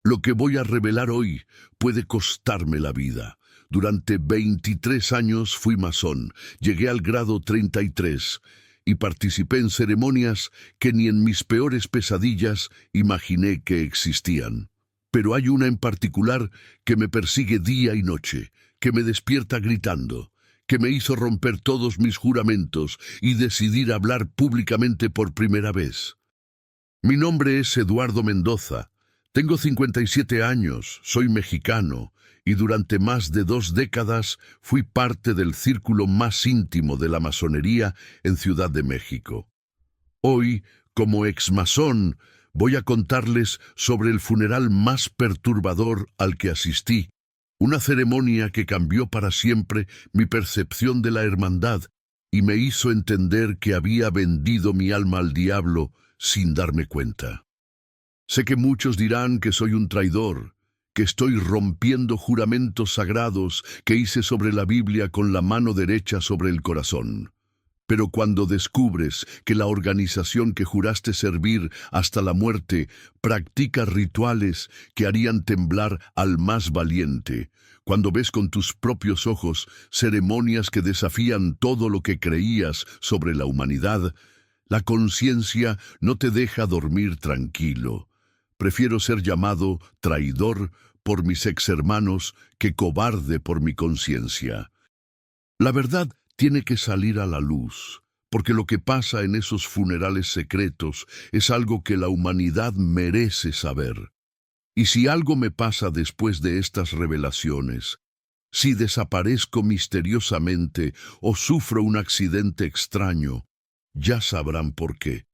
Lo que voy a revelar hoy puede costarme la vida. Durante 23 años fui masón, llegué al grado 33 y participé en ceremonias que ni en mis peores pesadillas imaginé que existían. Pero hay una en particular que me persigue día y noche, que me despierta gritando, que me hizo romper todos mis juramentos y decidir hablar públicamente por primera vez. Mi nombre es Eduardo Mendoza. Tengo 57 años, soy mexicano y durante más de 2 décadas fui parte del círculo más íntimo de la masonería en Ciudad de México. Hoy, como exmasón, voy a contarles sobre el funeral más perturbador al que asistí, una ceremonia que cambió para siempre mi percepción de la hermandad y me hizo entender que había vendido mi alma al diablo sin darme cuenta. Sé que muchos dirán que soy un traidor, que estoy rompiendo juramentos sagrados que hice sobre la Biblia con la mano derecha sobre el corazón. Pero cuando descubres que la organización que juraste servir hasta la muerte practica rituales que harían temblar al más valiente, cuando ves con tus propios ojos ceremonias que desafían todo lo que creías sobre la humanidad, la conciencia no te deja dormir tranquilo. Prefiero ser llamado traidor por mis exhermanos que cobarde por mi conciencia. La verdad tiene que salir a la luz, porque lo que pasa en esos funerales secretos es algo que la humanidad merece saber. Y si algo me pasa después de estas revelaciones, si desaparezco misteriosamente o sufro un accidente extraño, ya sabrán por qué.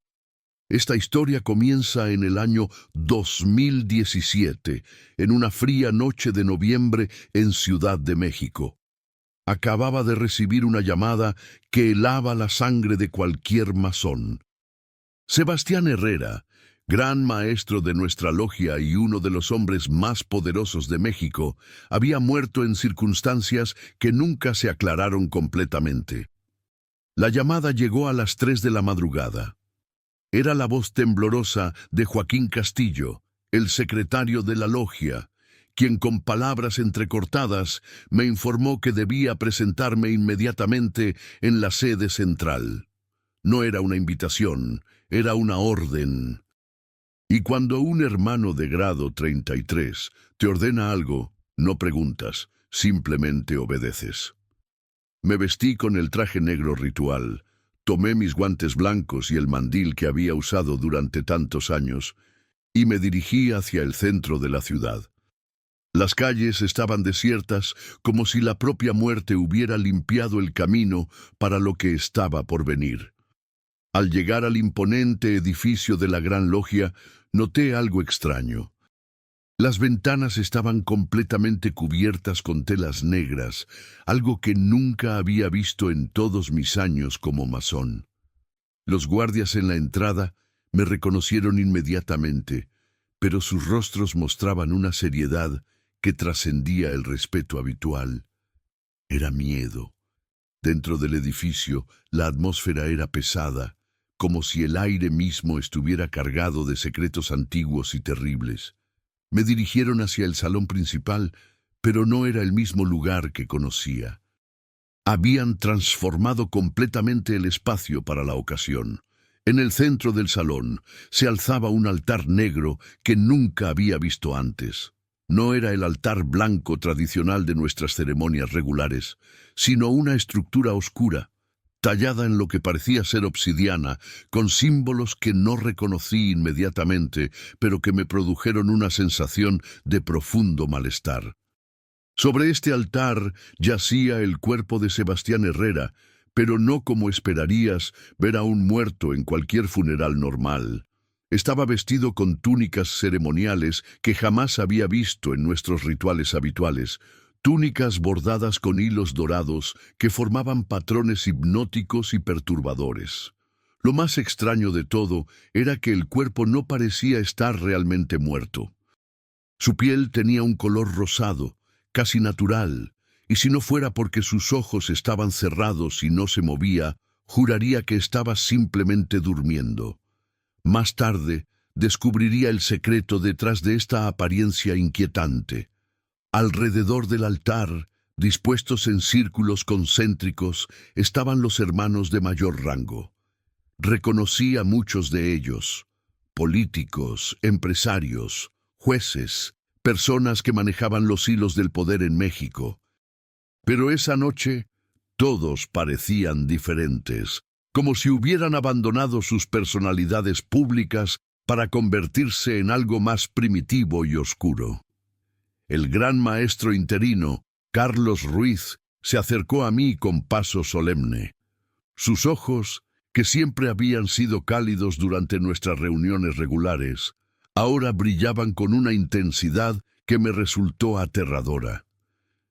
Esta historia comienza en el año 2017, en una fría noche de noviembre en Ciudad de México. Acababa de recibir una llamada que helaba la sangre de cualquier masón. Sebastián Herrera, gran maestro de nuestra logia y uno de los hombres más poderosos de México, había muerto en circunstancias que nunca se aclararon completamente. La llamada llegó a las 3 de la madrugada. Era la voz temblorosa de Joaquín Castillo, el secretario de la logia, quien con palabras entrecortadas me informó que debía presentarme inmediatamente en la sede central. No era una invitación, era una orden. Y cuando un hermano de grado 33 te ordena algo, no preguntas, simplemente obedeces. Me vestí con el traje negro ritual, tomé mis guantes blancos y el mandil que había usado durante tantos años y me dirigí hacia el centro de la ciudad. Las calles estaban desiertas, como si la propia muerte hubiera limpiado el camino para lo que estaba por venir. Al llegar al imponente edificio de la Gran Logia, noté algo extraño. Las ventanas estaban completamente cubiertas con telas negras, algo que nunca había visto en todos mis años como masón. Los guardias en la entrada me reconocieron inmediatamente, pero sus rostros mostraban una seriedad que trascendía el respeto habitual. Era miedo. Dentro del edificio, la atmósfera era pesada, como si el aire mismo estuviera cargado de secretos antiguos y terribles. Me dirigieron hacia el salón principal, pero no era el mismo lugar que conocía. Habían transformado completamente el espacio para la ocasión. En el centro del salón se alzaba un altar negro que nunca había visto antes. No era el altar blanco tradicional de nuestras ceremonias regulares, sino una estructura oscura, tallada en lo que parecía ser obsidiana, con símbolos que no reconocí inmediatamente, pero que me produjeron una sensación de profundo malestar. Sobre este altar yacía el cuerpo de Sebastián Herrera, pero no como esperarías ver a un muerto en cualquier funeral normal. Estaba vestido con túnicas ceremoniales que jamás había visto en nuestros rituales habituales, túnicas bordadas con hilos dorados que formaban patrones hipnóticos y perturbadores. Lo más extraño de todo era que el cuerpo no parecía estar realmente muerto. Su piel tenía un color rosado, casi natural, y si no fuera porque sus ojos estaban cerrados y no se movía, juraría que estaba simplemente durmiendo. Más tarde, descubriría el secreto detrás de esta apariencia inquietante. Alrededor del altar, dispuestos en círculos concéntricos, estaban los hermanos de mayor rango. Reconocí a muchos de ellos: políticos, empresarios, jueces, personas que manejaban los hilos del poder en México. Pero esa noche, todos parecían diferentes, como si hubieran abandonado sus personalidades públicas para convertirse en algo más primitivo y oscuro. El gran maestro interino, Carlos Ruiz, se acercó a mí con paso solemne. Sus ojos, que siempre habían sido cálidos durante nuestras reuniones regulares, ahora brillaban con una intensidad que me resultó aterradora.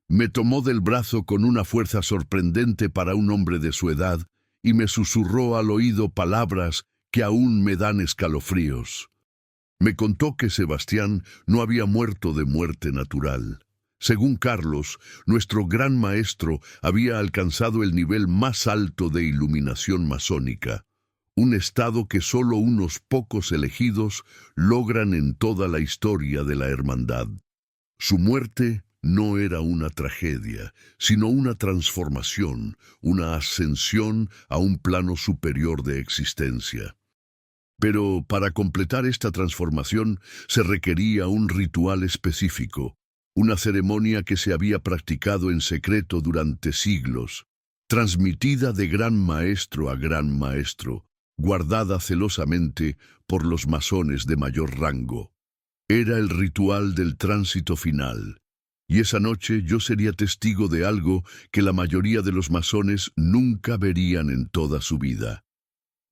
Me tomó del brazo con una fuerza sorprendente para un hombre de su edad y me susurró al oído palabras que aún me dan escalofríos. Me contó que Sebastián no había muerto de muerte natural. Según Carlos, nuestro gran maestro había alcanzado el nivel más alto de iluminación masónica, un estado que solo unos pocos elegidos logran en toda la historia de la hermandad. Su muerte no era una tragedia, sino una transformación, una ascensión a un plano superior de existencia. Pero para completar esta transformación se requería un ritual específico, una ceremonia que se había practicado en secreto durante siglos, transmitida de gran maestro a gran maestro, guardada celosamente por los masones de mayor rango. Era el ritual del tránsito final, y esa noche yo sería testigo de algo que la mayoría de los masones nunca verían en toda su vida.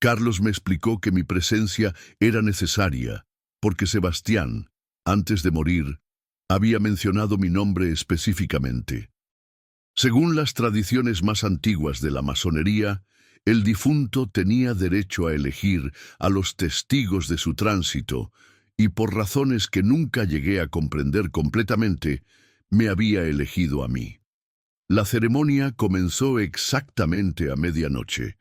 Carlos me explicó que mi presencia era necesaria, porque Sebastián, antes de morir, había mencionado mi nombre específicamente. Según las tradiciones más antiguas de la masonería, el difunto tenía derecho a elegir a los testigos de su tránsito, y por razones que nunca llegué a comprender completamente, me había elegido a mí. La ceremonia comenzó exactamente a medianoche.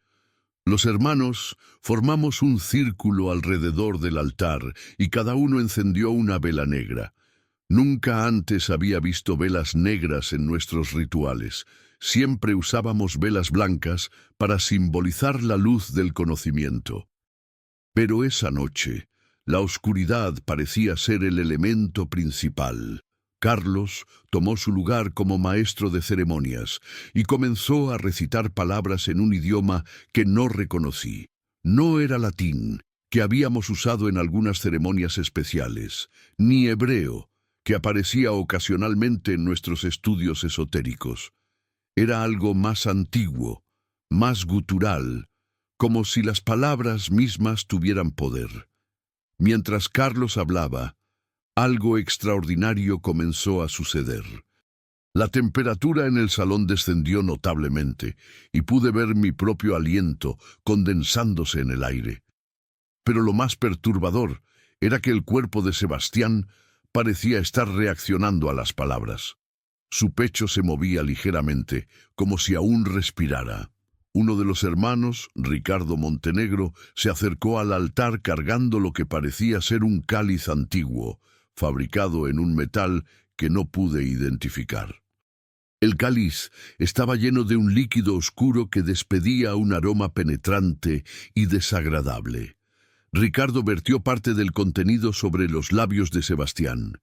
Los hermanos formamos un círculo alrededor del altar y cada uno encendió una vela negra. Nunca antes había visto velas negras en nuestros rituales. Siempre usábamos velas blancas para simbolizar la luz del conocimiento. Pero esa noche, la oscuridad parecía ser el elemento principal. Carlos tomó su lugar como maestro de ceremonias y comenzó a recitar palabras en un idioma que no reconocí. No era latín, que habíamos usado en algunas ceremonias especiales, ni hebreo, que aparecía ocasionalmente en nuestros estudios esotéricos. Era algo más antiguo, más gutural, como si las palabras mismas tuvieran poder. Mientras Carlos hablaba, algo extraordinario comenzó a suceder. La temperatura en el salón descendió notablemente y pude ver mi propio aliento condensándose en el aire. Pero lo más perturbador era que el cuerpo de Sebastián parecía estar reaccionando a las palabras. Su pecho se movía ligeramente, como si aún respirara. Uno de los hermanos, Ricardo Montenegro, se acercó al altar cargando lo que parecía ser un cáliz antiguo, fabricado en un metal que no pude identificar. El cáliz estaba lleno de un líquido oscuro que despedía un aroma penetrante y desagradable. Ricardo vertió parte del contenido sobre los labios de Sebastián,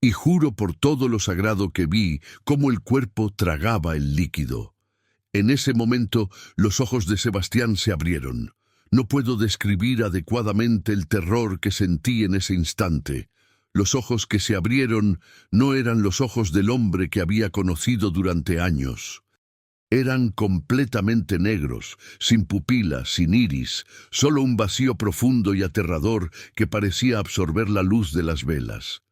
y juro por todo lo sagrado que vi cómo el cuerpo tragaba el líquido. En ese momento, los ojos de Sebastián se abrieron. No puedo describir adecuadamente el terror que sentí en ese instante. Los ojos que se abrieron no eran los ojos del hombre que había conocido durante años. Eran completamente negros, sin pupilas, sin iris, solo un vacío profundo y aterrador que parecía absorber la luz de las velas.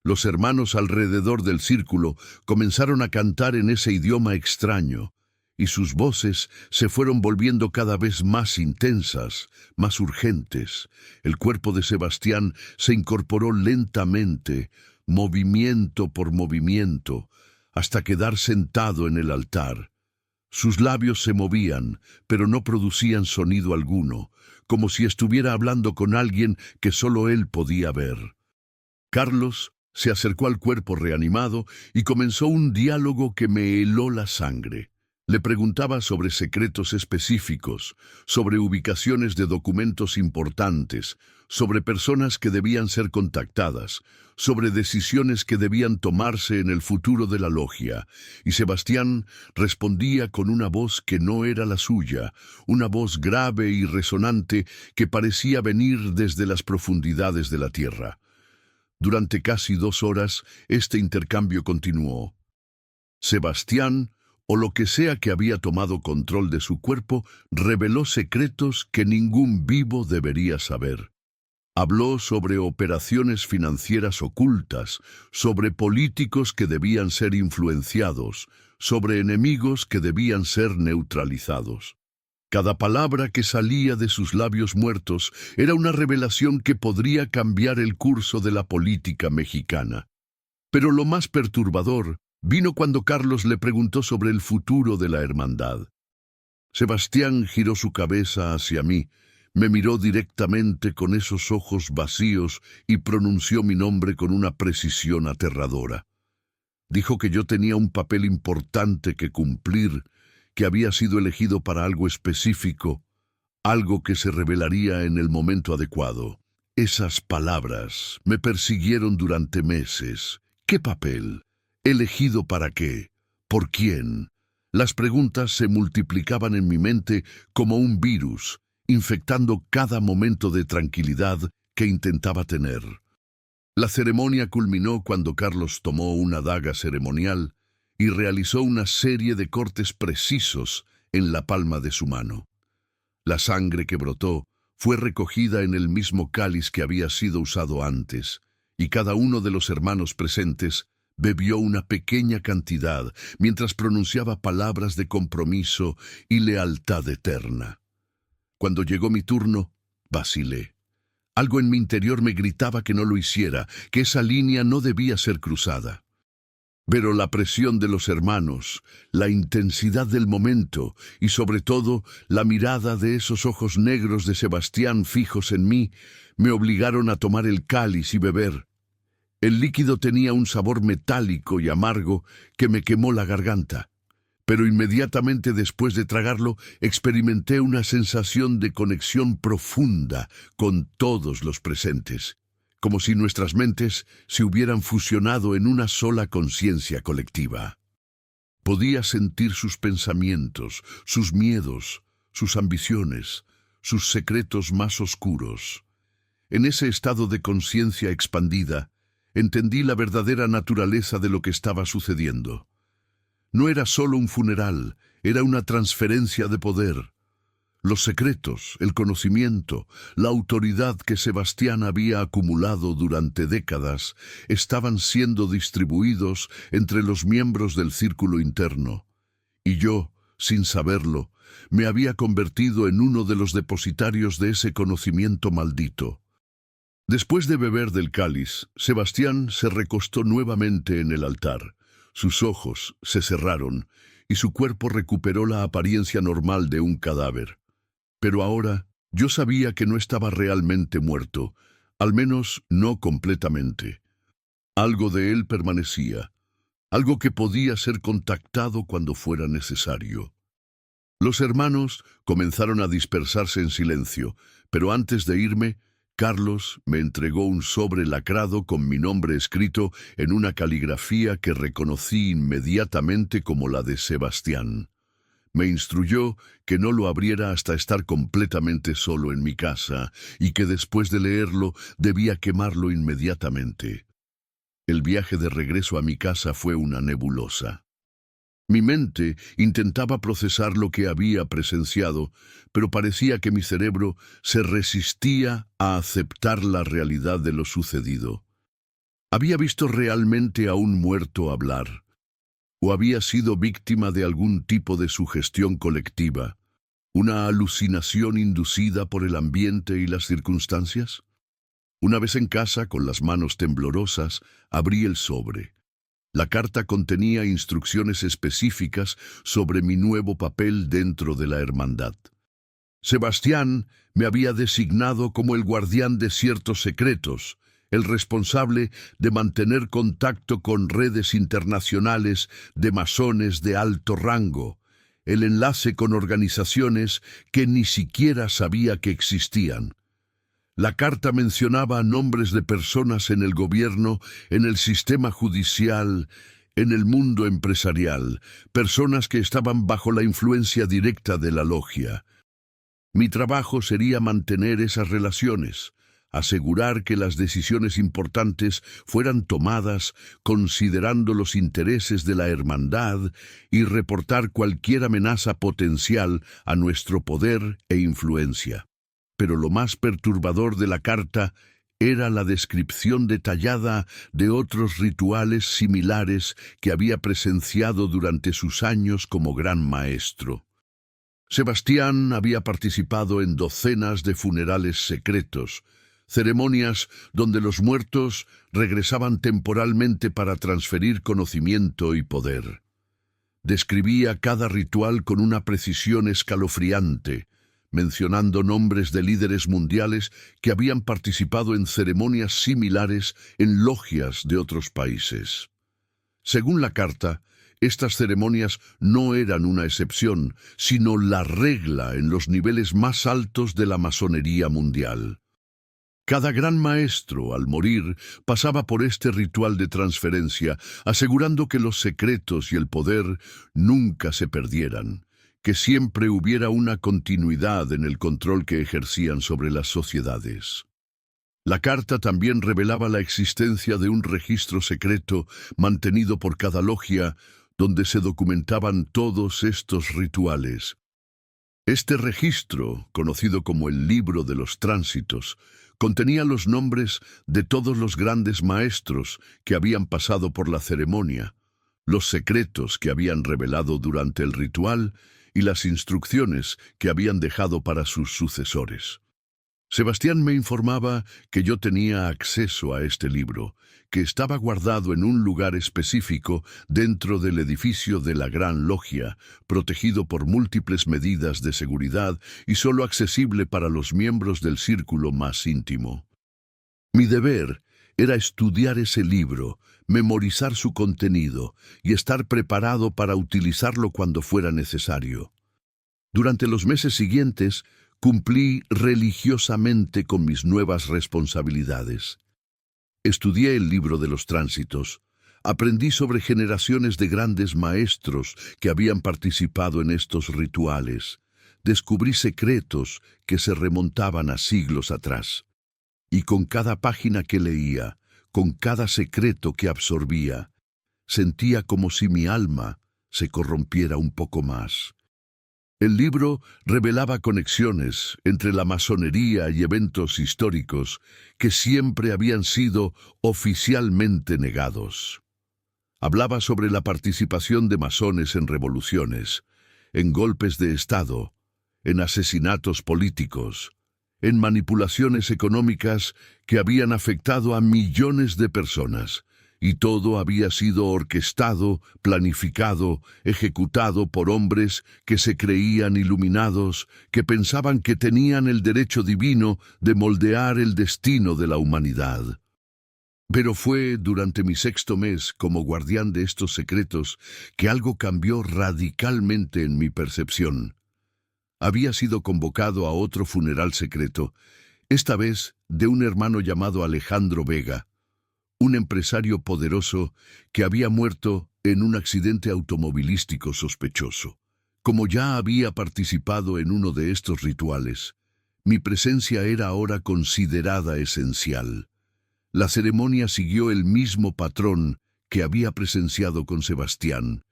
Los hermanos alrededor del círculo comenzaron a cantar en ese idioma extraño, y sus voces se fueron volviendo cada vez más intensas, más urgentes. El cuerpo de Sebastián se incorporó lentamente, movimiento por movimiento, hasta quedar sentado en el altar. Sus labios se movían, pero no producían sonido alguno, como si estuviera hablando con alguien que solo él podía ver. Carlos se acercó al cuerpo reanimado y comenzó un diálogo que me heló la sangre. Le preguntaba sobre secretos específicos, sobre ubicaciones de documentos importantes, sobre personas que debían ser contactadas, sobre decisiones que debían tomarse en el futuro de la logia, y Sebastián respondía con una voz que no era la suya, una voz grave y resonante que parecía venir desde las profundidades de la tierra. Durante casi 2 horas, este intercambio continuó. Sebastián, o lo que sea que había tomado control de su cuerpo, reveló secretos que ningún vivo debería saber. Habló sobre operaciones financieras ocultas, sobre políticos que debían ser influenciados, sobre enemigos que debían ser neutralizados. Cada palabra que salía de sus labios muertos era una revelación que podría cambiar el curso de la política mexicana. Pero lo más perturbador vino cuando Carlos le preguntó sobre el futuro de la hermandad. Sebastián giró su cabeza hacia mí, me miró directamente con esos ojos vacíos y pronunció mi nombre con una precisión aterradora. Dijo que yo tenía un papel importante que cumplir, que había sido elegido para algo específico, algo que se revelaría en el momento adecuado. Esas palabras me persiguieron durante meses. ¿Qué papel? ¿Elegido para qué? ¿Por quién? Las preguntas se multiplicaban en mi mente como un virus, infectando cada momento de tranquilidad que intentaba tener. La ceremonia culminó cuando Carlos tomó una daga ceremonial y realizó una serie de cortes precisos en la palma de su mano. La sangre que brotó fue recogida en el mismo cáliz que había sido usado antes, y cada uno de los hermanos presentes bebió una pequeña cantidad mientras pronunciaba palabras de compromiso y lealtad eterna. Cuando llegó mi turno, vacilé. Algo en mi interior me gritaba que no lo hiciera, que esa línea no debía ser cruzada. Pero la presión de los hermanos, la intensidad del momento y sobre todo la mirada de esos ojos negros de Sebastián fijos en mí, me obligaron a tomar el cáliz y beber. El líquido tenía un sabor metálico y amargo que me quemó la garganta, pero inmediatamente después de tragarlo experimenté una sensación de conexión profunda con todos los presentes, como si nuestras mentes se hubieran fusionado en una sola conciencia colectiva. Podía sentir sus pensamientos, sus miedos, sus ambiciones, sus secretos más oscuros. En ese estado de conciencia expandida, entendí la verdadera naturaleza de lo que estaba sucediendo. No era solo un funeral, era una transferencia de poder. Los secretos, el conocimiento, la autoridad que Sebastián había acumulado durante décadas estaban siendo distribuidos entre los miembros del círculo interno. Y yo, sin saberlo, me había convertido en uno de los depositarios de ese conocimiento maldito. Después de beber del cáliz, Sebastián se recostó nuevamente en el altar. Sus ojos se cerraron y su cuerpo recuperó la apariencia normal de un cadáver. Pero ahora yo sabía que no estaba realmente muerto, al menos no completamente. Algo de él permanecía, algo que podía ser contactado cuando fuera necesario. Los hermanos comenzaron a dispersarse en silencio, pero antes de irme, Carlos me entregó un sobre lacrado con mi nombre escrito en una caligrafía que reconocí inmediatamente como la de Sebastián. Me instruyó que no lo abriera hasta estar completamente solo en mi casa y que después de leerlo debía quemarlo inmediatamente. El viaje de regreso a mi casa fue una nebulosa. Mi mente intentaba procesar lo que había presenciado, pero parecía que mi cerebro se resistía a aceptar la realidad de lo sucedido. ¿Había visto realmente a un muerto hablar? ¿O había sido víctima de algún tipo de sugestión colectiva? ¿Una alucinación inducida por el ambiente y las circunstancias? Una vez en casa, con las manos temblorosas, abrí el sobre. La carta contenía instrucciones específicas sobre mi nuevo papel dentro de la hermandad. Sebastián me había designado como el guardián de ciertos secretos, el responsable de mantener contacto con redes internacionales de masones de alto rango, el enlace con organizaciones que ni siquiera sabía que existían. La carta mencionaba nombres de personas en el gobierno, en el sistema judicial, en el mundo empresarial, personas que estaban bajo la influencia directa de la logia. Mi trabajo sería mantener esas relaciones, asegurar que las decisiones importantes fueran tomadas considerando los intereses de la hermandad y reportar cualquier amenaza potencial a nuestro poder e influencia. Pero lo más perturbador de la carta era la descripción detallada de otros rituales similares que había presenciado durante sus años como gran maestro. Sebastián había participado en docenas de funerales secretos, ceremonias donde los muertos regresaban temporalmente para transferir conocimiento y poder. Describía cada ritual con una precisión escalofriante, mencionando nombres de líderes mundiales que habían participado en ceremonias similares en logias de otros países. Según la carta, estas ceremonias no eran una excepción, sino la regla en los niveles más altos de la masonería mundial. Cada gran maestro, al morir, pasaba por este ritual de transferencia, asegurando que los secretos y el poder nunca se perdieran, que siempre hubiera una continuidad en el control que ejercían sobre las sociedades. La carta también revelaba la existencia de un registro secreto mantenido por cada logia donde se documentaban todos estos rituales. Este registro, conocido como el Libro de los Tránsitos, contenía los nombres de todos los grandes maestros que habían pasado por la ceremonia, los secretos que habían revelado durante el ritual y las instrucciones que habían dejado para sus sucesores. Sebastián me informaba que yo tenía acceso a este libro, que estaba guardado en un lugar específico dentro del edificio de la Gran Logia, protegido por múltiples medidas de seguridad y solo accesible para los miembros del círculo más íntimo. Mi deber era estudiar ese libro, memorizar su contenido y estar preparado para utilizarlo cuando fuera necesario. Durante los meses siguientes, cumplí religiosamente con mis nuevas responsabilidades. Estudié el Libro de los Tránsitos, aprendí sobre generaciones de grandes maestros que habían participado en estos rituales, descubrí secretos que se remontaban a siglos atrás. Y con cada página que leía, con cada secreto que absorbía, sentía como si mi alma se corrompiera un poco más. El libro revelaba conexiones entre la masonería y eventos históricos que siempre habían sido oficialmente negados. Hablaba sobre la participación de masones en revoluciones, en golpes de Estado, en asesinatos políticos, en manipulaciones económicas que habían afectado a millones de personas, y todo había sido orquestado, planificado, ejecutado por hombres que se creían iluminados, que pensaban que tenían el derecho divino de moldear el destino de la humanidad. Pero fue durante mi 6º mes como guardián de estos secretos que algo cambió radicalmente en mi percepción. Había sido convocado a otro funeral secreto, esta vez de un hermano llamado Alejandro Vega, un empresario poderoso que había muerto en un accidente automovilístico sospechoso. Como ya había participado en uno de estos rituales, mi presencia era ahora considerada esencial. La ceremonia siguió el mismo patrón que había presenciado con Sebastián,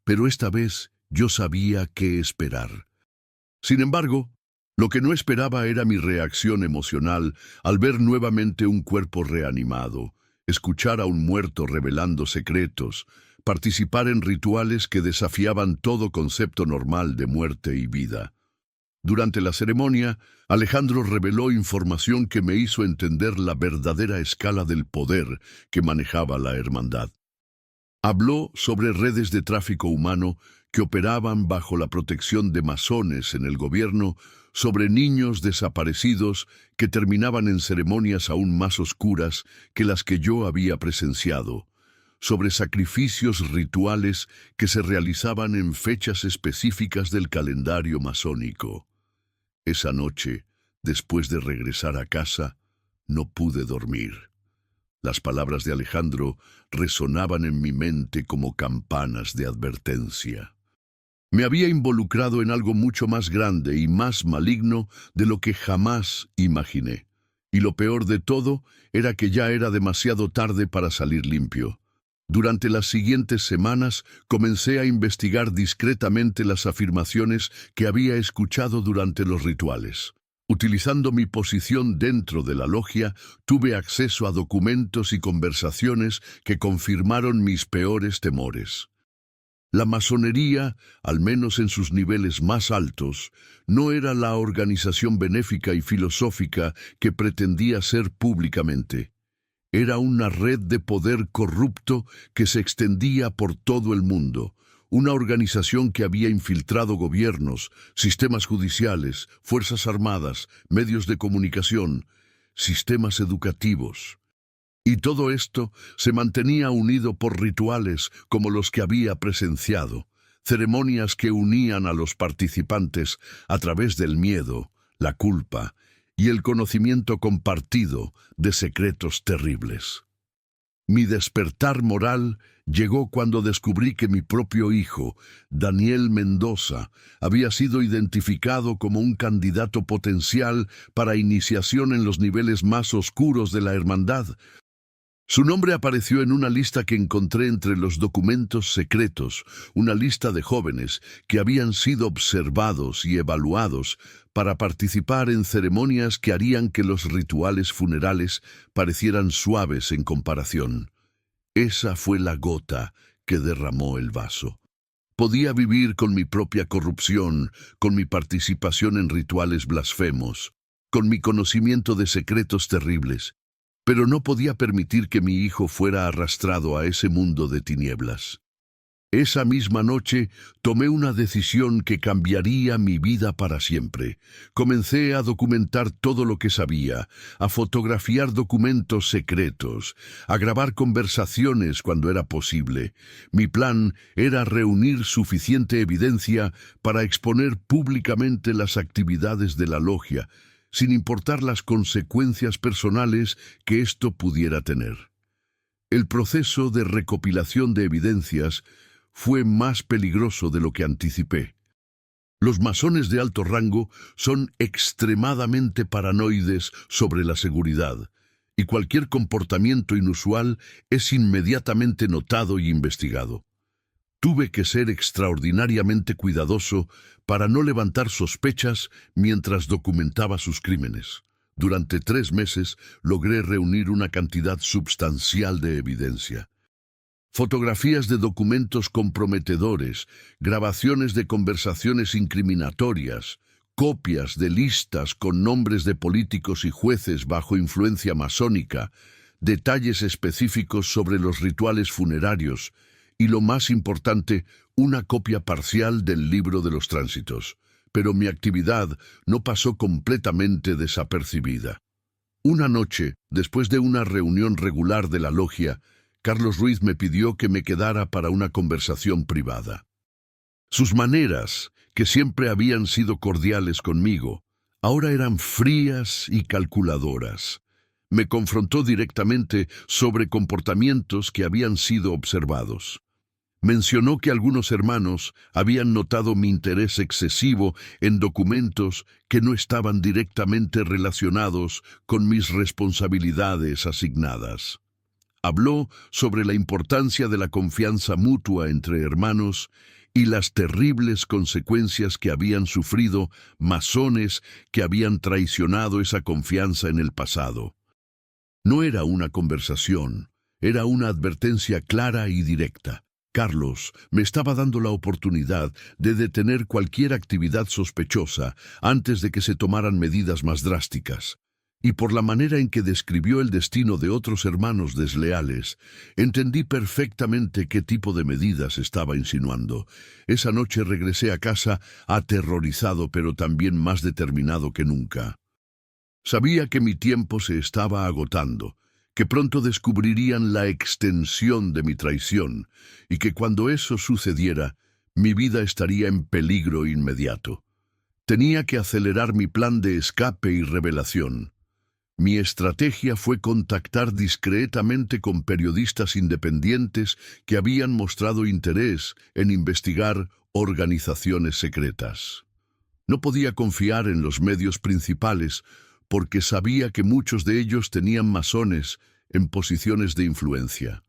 pero esta vez yo sabía qué esperar. Sin embargo, lo que no esperaba era mi reacción emocional al ver nuevamente un cuerpo reanimado, escuchar a un muerto revelando secretos, participar en rituales que desafiaban todo concepto normal de muerte y vida. Durante la ceremonia, Alejandro reveló información que me hizo entender la verdadera escala del poder que manejaba la hermandad. Habló sobre redes de tráfico humano que operaban bajo la protección de masones en el gobierno, sobre niños desaparecidos que terminaban en ceremonias aún más oscuras que las que yo había presenciado, sobre sacrificios rituales que se realizaban en fechas específicas del calendario masónico. Esa noche, después de regresar a casa, no pude dormir. Las palabras de Alejandro resonaban en mi mente como campanas de advertencia. Me había involucrado en algo mucho más grande y más maligno de lo que jamás imaginé. Y lo peor de todo era que ya era demasiado tarde para salir limpio. Durante las siguientes semanas comencé a investigar discretamente las afirmaciones que había escuchado durante los rituales. Utilizando mi posición dentro de la logia, tuve acceso a documentos y conversaciones que confirmaron mis peores temores. La masonería, al menos en sus niveles más altos, no era la organización benéfica y filosófica que pretendía ser públicamente. Era una red de poder corrupto que se extendía por todo el mundo, una organización que había infiltrado gobiernos, sistemas judiciales, fuerzas armadas, medios de comunicación, sistemas educativos. Y todo esto se mantenía unido por rituales como los que había presenciado, ceremonias que unían a los participantes a través del miedo, la culpa y el conocimiento compartido de secretos terribles. Mi despertar moral llegó cuando descubrí que mi propio hijo, Daniel Mendoza, había sido identificado como un candidato potencial para iniciación en los niveles más oscuros de la hermandad. Su nombre apareció en una lista que encontré entre los documentos secretos, una lista de jóvenes que habían sido observados y evaluados para participar en ceremonias que harían que los rituales funerales parecieran suaves en comparación. Esa fue la gota que derramó el vaso. Podía vivir con mi propia corrupción, con mi participación en rituales blasfemos, con mi conocimiento de secretos terribles, pero no podía permitir que mi hijo fuera arrastrado a ese mundo de tinieblas. Esa misma noche tomé una decisión que cambiaría mi vida para siempre. Comencé a documentar todo lo que sabía, a fotografiar documentos secretos, a grabar conversaciones cuando era posible. Mi plan era reunir suficiente evidencia para exponer públicamente las actividades de la logia, sin importar las consecuencias personales que esto pudiera tener. El proceso de recopilación de evidencias fue más peligroso de lo que anticipé. Los masones de alto rango son extremadamente paranoides sobre la seguridad, y cualquier comportamiento inusual es inmediatamente notado y investigado. Tuve que ser extraordinariamente cuidadoso para no levantar sospechas mientras documentaba sus crímenes. Durante 3 meses logré reunir una cantidad substancial de evidencia. Fotografías de documentos comprometedores, grabaciones de conversaciones incriminatorias, copias de listas con nombres de políticos y jueces bajo influencia masónica, detalles específicos sobre los rituales funerarios y, lo más importante, una copia parcial del libro de los tránsitos. Pero mi actividad no pasó completamente desapercibida. Una noche, después de una reunión regular de la logia, Carlos Ruiz me pidió que me quedara para una conversación privada. Sus maneras, que siempre habían sido cordiales conmigo, ahora eran frías y calculadoras. Me confrontó directamente sobre comportamientos que habían sido observados. Mencionó que algunos hermanos habían notado mi interés excesivo en documentos que no estaban directamente relacionados con mis responsabilidades asignadas. Habló sobre la importancia de la confianza mutua entre hermanos y las terribles consecuencias que habían sufrido masones que habían traicionado esa confianza en el pasado. No era una conversación, era una advertencia clara y directa. Carlos me estaba dando la oportunidad de detener cualquier actividad sospechosa antes de que se tomaran medidas más drásticas. y por la manera en que describió el destino de otros hermanos desleales, entendí perfectamente qué tipo de medidas estaba insinuando. Esa noche regresé a casa aterrorizado, pero también más determinado que nunca. Sabía que mi tiempo se estaba agotando, que pronto descubrirían la extensión de mi traición, y que cuando eso sucediera, mi vida estaría en peligro inmediato. Tenía que acelerar mi plan de escape y revelación. Mi estrategia fue contactar discretamente con periodistas independientes que habían mostrado interés en investigar organizaciones secretas. No podía confiar en los medios principales porque sabía que muchos de ellos tenían masones en posiciones de influencia.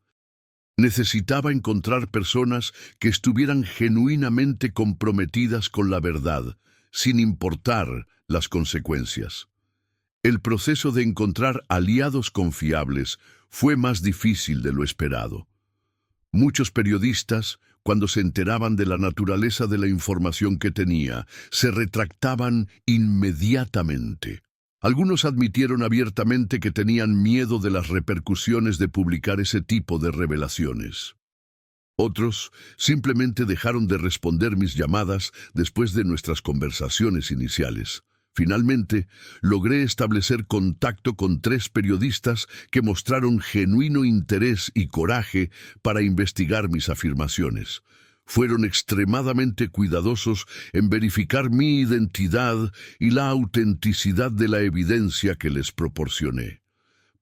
Necesitaba encontrar personas que estuvieran genuinamente comprometidas con la verdad, sin importar las consecuencias. El proceso de encontrar aliados confiables fue más difícil de lo esperado. Muchos periodistas, cuando se enteraban de la naturaleza de la información que tenía, se retractaban inmediatamente. Algunos admitieron abiertamente que tenían miedo de las repercusiones de publicar ese tipo de revelaciones. Otros simplemente dejaron de responder mis llamadas después de nuestras conversaciones iniciales. Finalmente, logré establecer contacto con 3 periodistas que mostraron genuino interés y coraje para investigar mis afirmaciones. Fueron extremadamente cuidadosos en verificar mi identidad y la autenticidad de la evidencia que les proporcioné.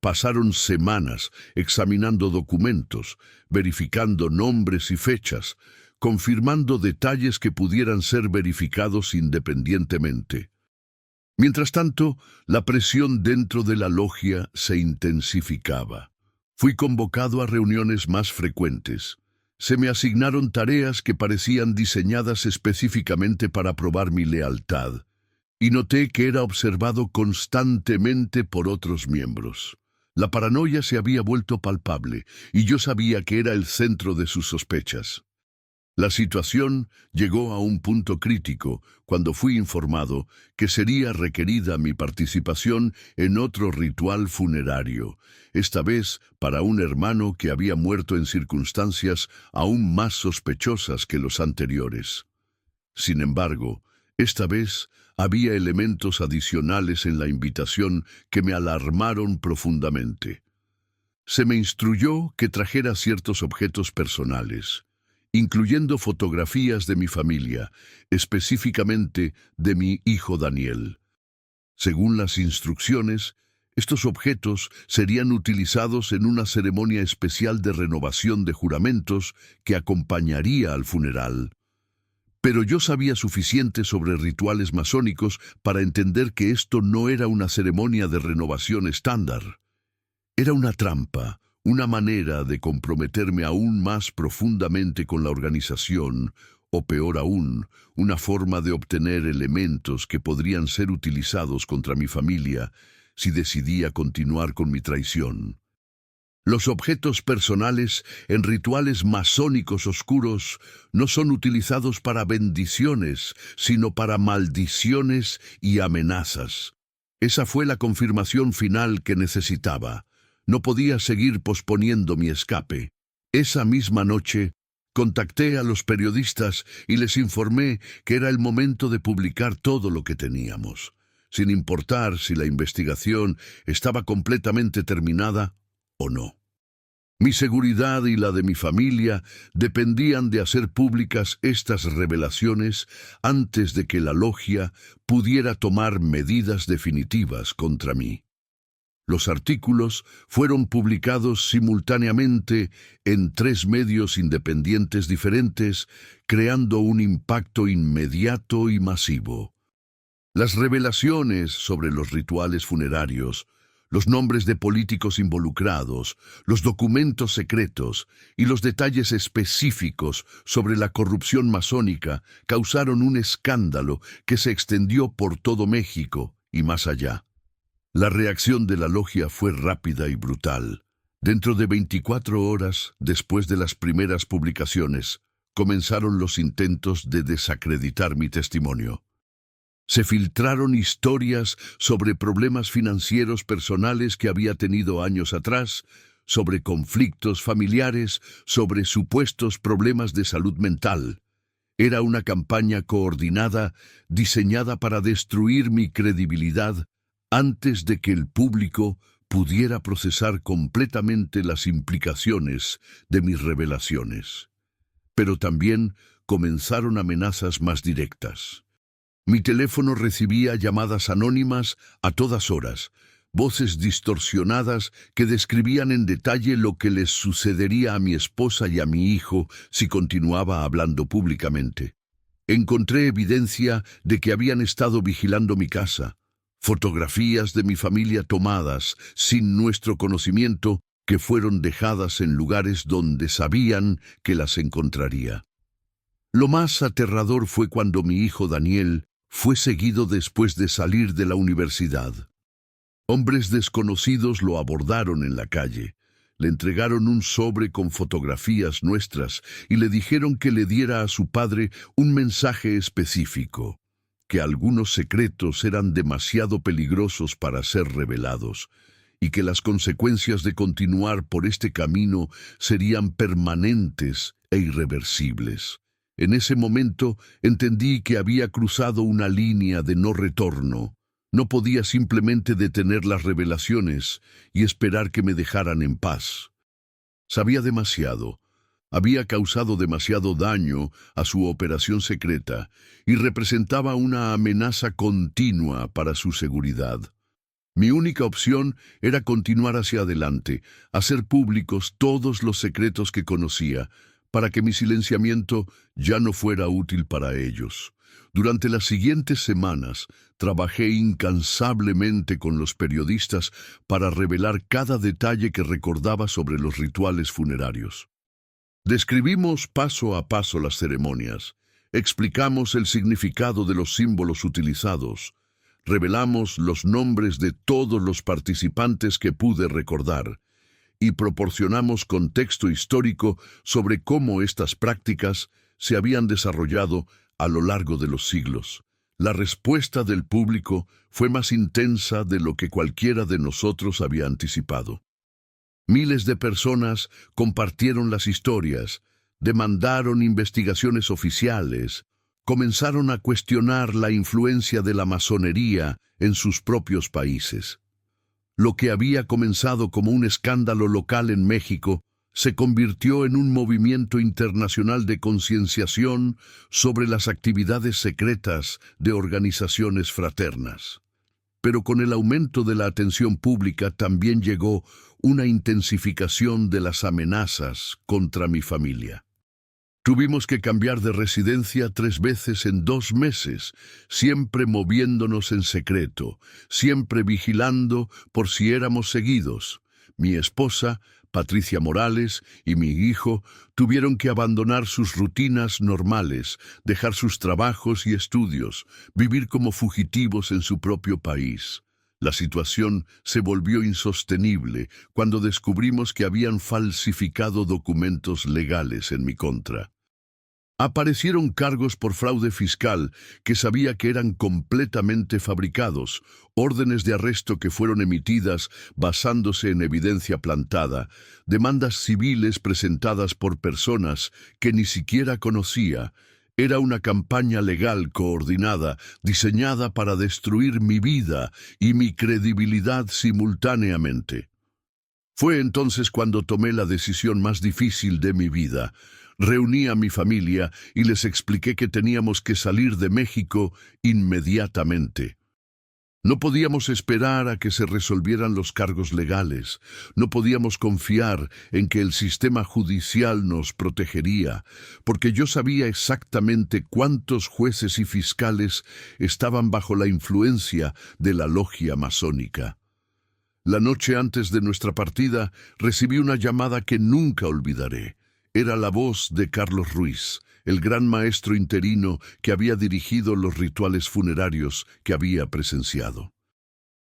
Pasaron semanas examinando documentos, verificando nombres y fechas, confirmando detalles que pudieran ser verificados independientemente. Mientras tanto, la presión dentro de la logia se intensificaba. Fui convocado a reuniones más frecuentes. Se me asignaron tareas que parecían diseñadas específicamente para probar mi lealtad, y noté que era observado constantemente por otros miembros. La paranoia se había vuelto palpable, y yo sabía que era el centro de sus sospechas. La situación llegó a un punto crítico cuando fui informado que sería requerida mi participación en otro ritual funerario, esta vez para un hermano que había muerto en circunstancias aún más sospechosas que los anteriores. Sin embargo, esta vez había elementos adicionales en la invitación que me alarmaron profundamente. Se me instruyó que trajera ciertos objetos personales, incluyendo fotografías de mi familia, específicamente de mi hijo Daniel. Según las instrucciones, estos objetos serían utilizados en una ceremonia especial de renovación de juramentos que acompañaría al funeral. Pero yo sabía suficiente sobre rituales masónicos para entender que esto no era una ceremonia de renovación estándar. Era una trampa, una manera de comprometerme aún más profundamente con la organización, o peor aún, una forma de obtener elementos que podrían ser utilizados contra mi familia si decidía continuar con mi traición. Los objetos personales en rituales masónicos oscuros no son utilizados para bendiciones, sino para maldiciones y amenazas. Esa fue la confirmación final que necesitaba. No podía seguir posponiendo mi escape. Esa misma noche, contacté a los periodistas y les informé que era el momento de publicar todo lo que teníamos, sin importar si la investigación estaba completamente terminada o no. Mi seguridad y la de mi familia dependían de hacer públicas estas revelaciones antes de que la logia pudiera tomar medidas definitivas contra mí. Los artículos fueron publicados simultáneamente en 3 medios independientes diferentes, creando un impacto inmediato y masivo. Las revelaciones sobre los rituales funerarios, los nombres de políticos involucrados, los documentos secretos y los detalles específicos sobre la corrupción masónica causaron un escándalo que se extendió por todo México y más allá. La reacción de la logia fue rápida y brutal. Dentro de 24 horas, después de las primeras publicaciones, comenzaron los intentos de desacreditar mi testimonio. Se filtraron historias sobre problemas financieros personales que había tenido años atrás, sobre conflictos familiares, sobre supuestos problemas de salud mental. Era una campaña coordinada, diseñada para destruir mi credibilidad antes de que el público pudiera procesar completamente las implicaciones de mis revelaciones. Pero también comenzaron amenazas más directas. Mi teléfono recibía llamadas anónimas a todas horas, voces distorsionadas que describían en detalle lo que les sucedería a mi esposa y a mi hijo si continuaba hablando públicamente. Encontré evidencia de que habían estado vigilando mi casa, fotografías de mi familia tomadas sin nuestro conocimiento que fueron dejadas en lugares donde sabían que las encontraría. Lo más aterrador fue cuando mi hijo Daniel fue seguido después de salir de la universidad. Hombres desconocidos lo abordaron en la calle, le entregaron un sobre con fotografías nuestras y le dijeron que le diera a su padre un mensaje específico, que algunos secretos eran demasiado peligrosos para ser revelados y que las consecuencias de continuar por este camino serían permanentes e irreversibles. En ese momento entendí que había cruzado una línea de no retorno. No podía simplemente detener las revelaciones y esperar que me dejaran en paz. Sabía demasiado, había causado demasiado daño a su operación secreta y representaba una amenaza continua para su seguridad. Mi única opción era continuar hacia adelante, hacer públicos todos los secretos que conocía, para que mi silenciamiento ya no fuera útil para ellos. Durante las siguientes semanas, trabajé incansablemente con los periodistas para revelar cada detalle que recordaba sobre los rituales funerarios. Describimos paso a paso las ceremonias, explicamos el significado de los símbolos utilizados, revelamos los nombres de todos los participantes que pude recordar, y proporcionamos contexto histórico sobre cómo estas prácticas se habían desarrollado a lo largo de los siglos. La respuesta del público fue más intensa de lo que cualquiera de nosotros había anticipado. Miles de personas compartieron las historias, demandaron investigaciones oficiales, comenzaron a cuestionar la influencia de la masonería en sus propios países. Lo que había comenzado como un escándalo local en México se convirtió en un movimiento internacional de concienciación sobre las actividades secretas de organizaciones fraternas. Pero con el aumento de la atención pública también llegó una intensificación de las amenazas contra mi familia. Tuvimos que cambiar de residencia 3 veces en 2 meses, siempre moviéndonos en secreto, siempre vigilando por si éramos seguidos. Mi esposa, Patricia Morales, y mi hijo tuvieron que abandonar sus rutinas normales, dejar sus trabajos y estudios, vivir como fugitivos en su propio país. La situación se volvió insostenible cuando descubrimos que habían falsificado documentos legales en mi contra. Aparecieron cargos por fraude fiscal que sabía que eran completamente fabricados, órdenes de arresto que fueron emitidas basándose en evidencia plantada, demandas civiles presentadas por personas que ni siquiera conocía. Era una campaña legal coordinada, diseñada para destruir mi vida y mi credibilidad simultáneamente. Fue entonces cuando tomé la decisión más difícil de mi vida. Reuní a mi familia y les expliqué que teníamos que salir de México inmediatamente. No podíamos esperar a que se resolvieran los cargos legales. No podíamos confiar en que el sistema judicial nos protegería, porque yo sabía exactamente cuántos jueces y fiscales estaban bajo la influencia de la logia masónica. La noche antes de nuestra partida, recibí una llamada que nunca olvidaré. Era la voz de Carlos Ruiz, el gran maestro interino que había dirigido los rituales funerarios que había presenciado.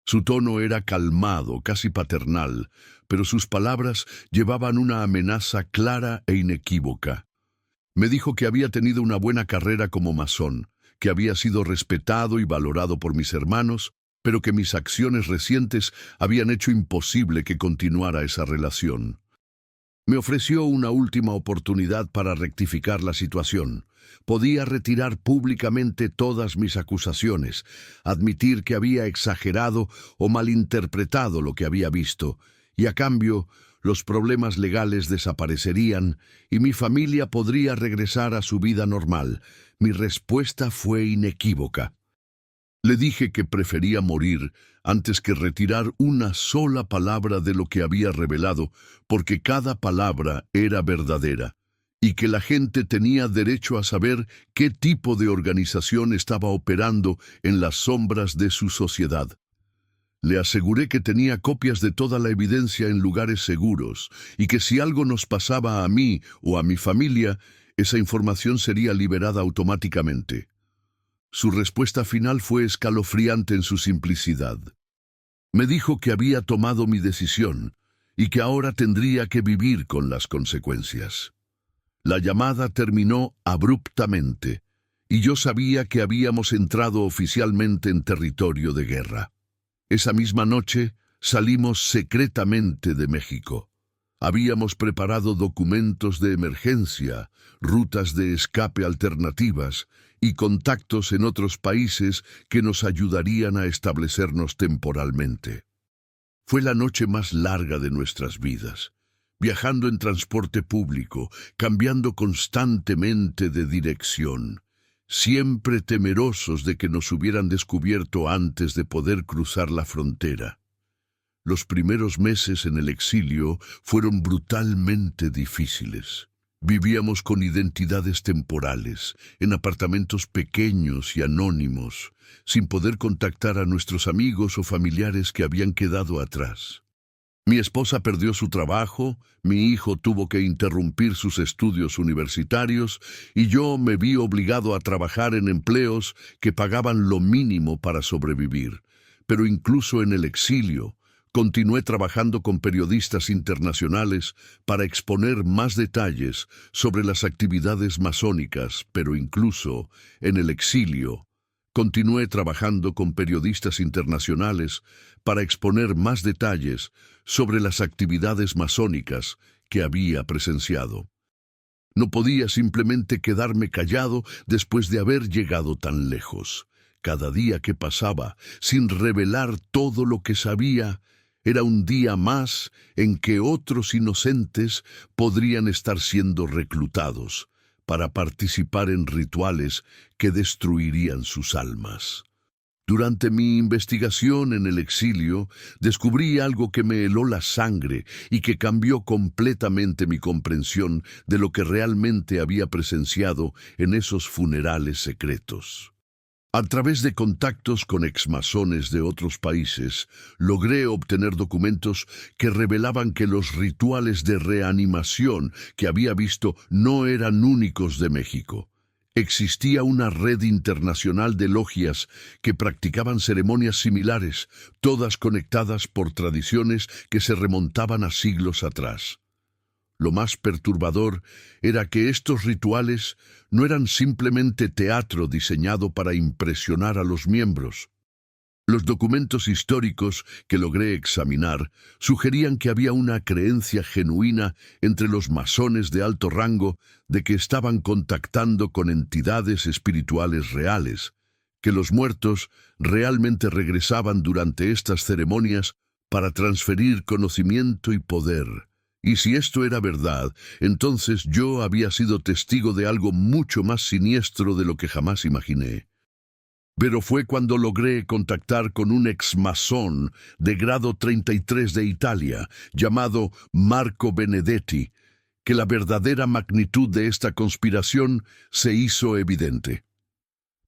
Su tono era calmado, casi paternal, pero sus palabras llevaban una amenaza clara e inequívoca. Me dijo que había tenido una buena carrera como masón, que había sido respetado y valorado por mis hermanos, pero que mis acciones recientes habían hecho imposible que continuara esa relación. Me ofreció una última oportunidad para rectificar la situación. Podía retirar públicamente todas mis acusaciones, admitir que había exagerado o malinterpretado lo que había visto, y a cambio, los problemas legales desaparecerían y mi familia podría regresar a su vida normal. Mi respuesta fue inequívoca. Le dije que prefería morir antes que retirar una sola palabra de lo que había revelado, porque cada palabra era verdadera, y que la gente tenía derecho a saber qué tipo de organización estaba operando en las sombras de su sociedad. Le aseguré que tenía copias de toda la evidencia en lugares seguros, y que si algo nos pasaba a mí o a mi familia, esa información sería liberada automáticamente. Su respuesta final fue escalofriante en su simplicidad. Me dijo que había tomado mi decisión y que ahora tendría que vivir con las consecuencias. La llamada terminó abruptamente, y yo sabía que habíamos entrado oficialmente en territorio de guerra. Esa misma noche salimos secretamente de México. Habíamos preparado documentos de emergencia, rutas de escape alternativas y contactos en otros países que nos ayudarían a establecernos temporalmente. Fue la noche más larga de nuestras vidas, viajando en transporte público, cambiando constantemente de dirección, siempre temerosos de que nos hubieran descubierto antes de poder cruzar la frontera. Los primeros meses en el exilio fueron brutalmente difíciles. Vivíamos con identidades temporales, en apartamentos pequeños y anónimos, sin poder contactar a nuestros amigos o familiares que habían quedado atrás. Mi esposa perdió su trabajo, mi hijo tuvo que interrumpir sus estudios universitarios y yo me vi obligado a trabajar en empleos que pagaban lo mínimo para sobrevivir. Pero incluso en el exilio, continué trabajando con periodistas internacionales para exponer más detalles sobre las actividades masónicas, pero incluso en el exilio, continué trabajando con periodistas internacionales para exponer más detalles sobre las actividades masónicas que había presenciado. No podía simplemente quedarme callado después de haber llegado tan lejos. Cada día que pasaba, sin revelar todo lo que sabía, era un día más en que otros inocentes podrían estar siendo reclutados para participar en rituales que destruirían sus almas. Durante mi investigación en el exilio, descubrí algo que me heló la sangre y que cambió completamente mi comprensión de lo que realmente había presenciado en esos funerales secretos. A través de contactos con exmasones de otros países, logré obtener documentos que revelaban que los rituales de reanimación que había visto no eran únicos de México. Existía una red internacional de logias que practicaban ceremonias similares, todas conectadas por tradiciones que se remontaban a siglos atrás. Lo más perturbador era que estos rituales no eran simplemente teatro diseñado para impresionar a los miembros. Los documentos históricos que logré examinar sugerían que había una creencia genuina entre los masones de alto rango de que estaban contactando con entidades espirituales reales, que los muertos realmente regresaban durante estas ceremonias para transferir conocimiento y poder. Y si esto era verdad, entonces yo había sido testigo de algo mucho más siniestro de lo que jamás imaginé. Pero fue cuando logré contactar con un exmasón de grado 33 de Italia, llamado Marco Benedetti, que la verdadera magnitud de esta conspiración se hizo evidente.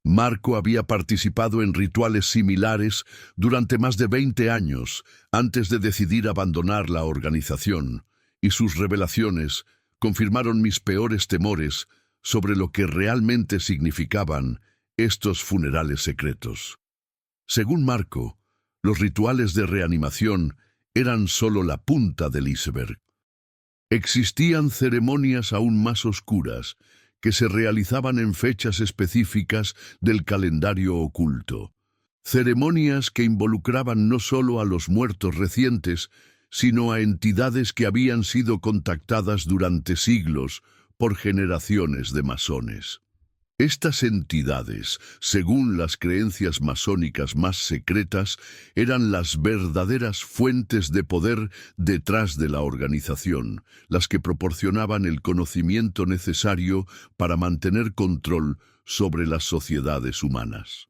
Marco había participado en rituales similares durante más de 20 años antes de decidir abandonar la organización, y sus revelaciones confirmaron mis peores temores sobre lo que realmente significaban estos funerales secretos. Según Marco, los rituales de reanimación eran solo la punta del iceberg. Existían ceremonias aún más oscuras que se realizaban en fechas específicas del calendario oculto. Ceremonias que involucraban no solo a los muertos recientes, sino a entidades que habían sido contactadas durante siglos por generaciones de masones. Estas entidades, según las creencias masónicas más secretas, eran las verdaderas fuentes de poder detrás de la organización, las que proporcionaban el conocimiento necesario para mantener control sobre las sociedades humanas.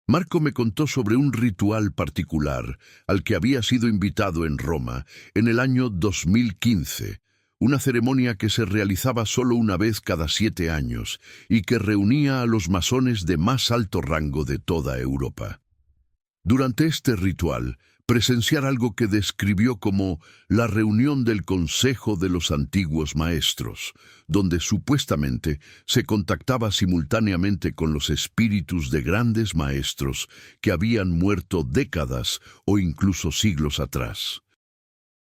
Marco me contó sobre un ritual particular al que había sido invitado en Roma en el año 2015, una ceremonia que se realizaba solo una vez cada 7 años y que reunía a los masones de más alto rango de toda Europa. Durante este ritual, presenciar algo que describió como la reunión del Consejo de los Antiguos Maestros, donde supuestamente se contactaba simultáneamente con los espíritus de grandes maestros que habían muerto décadas o incluso siglos atrás.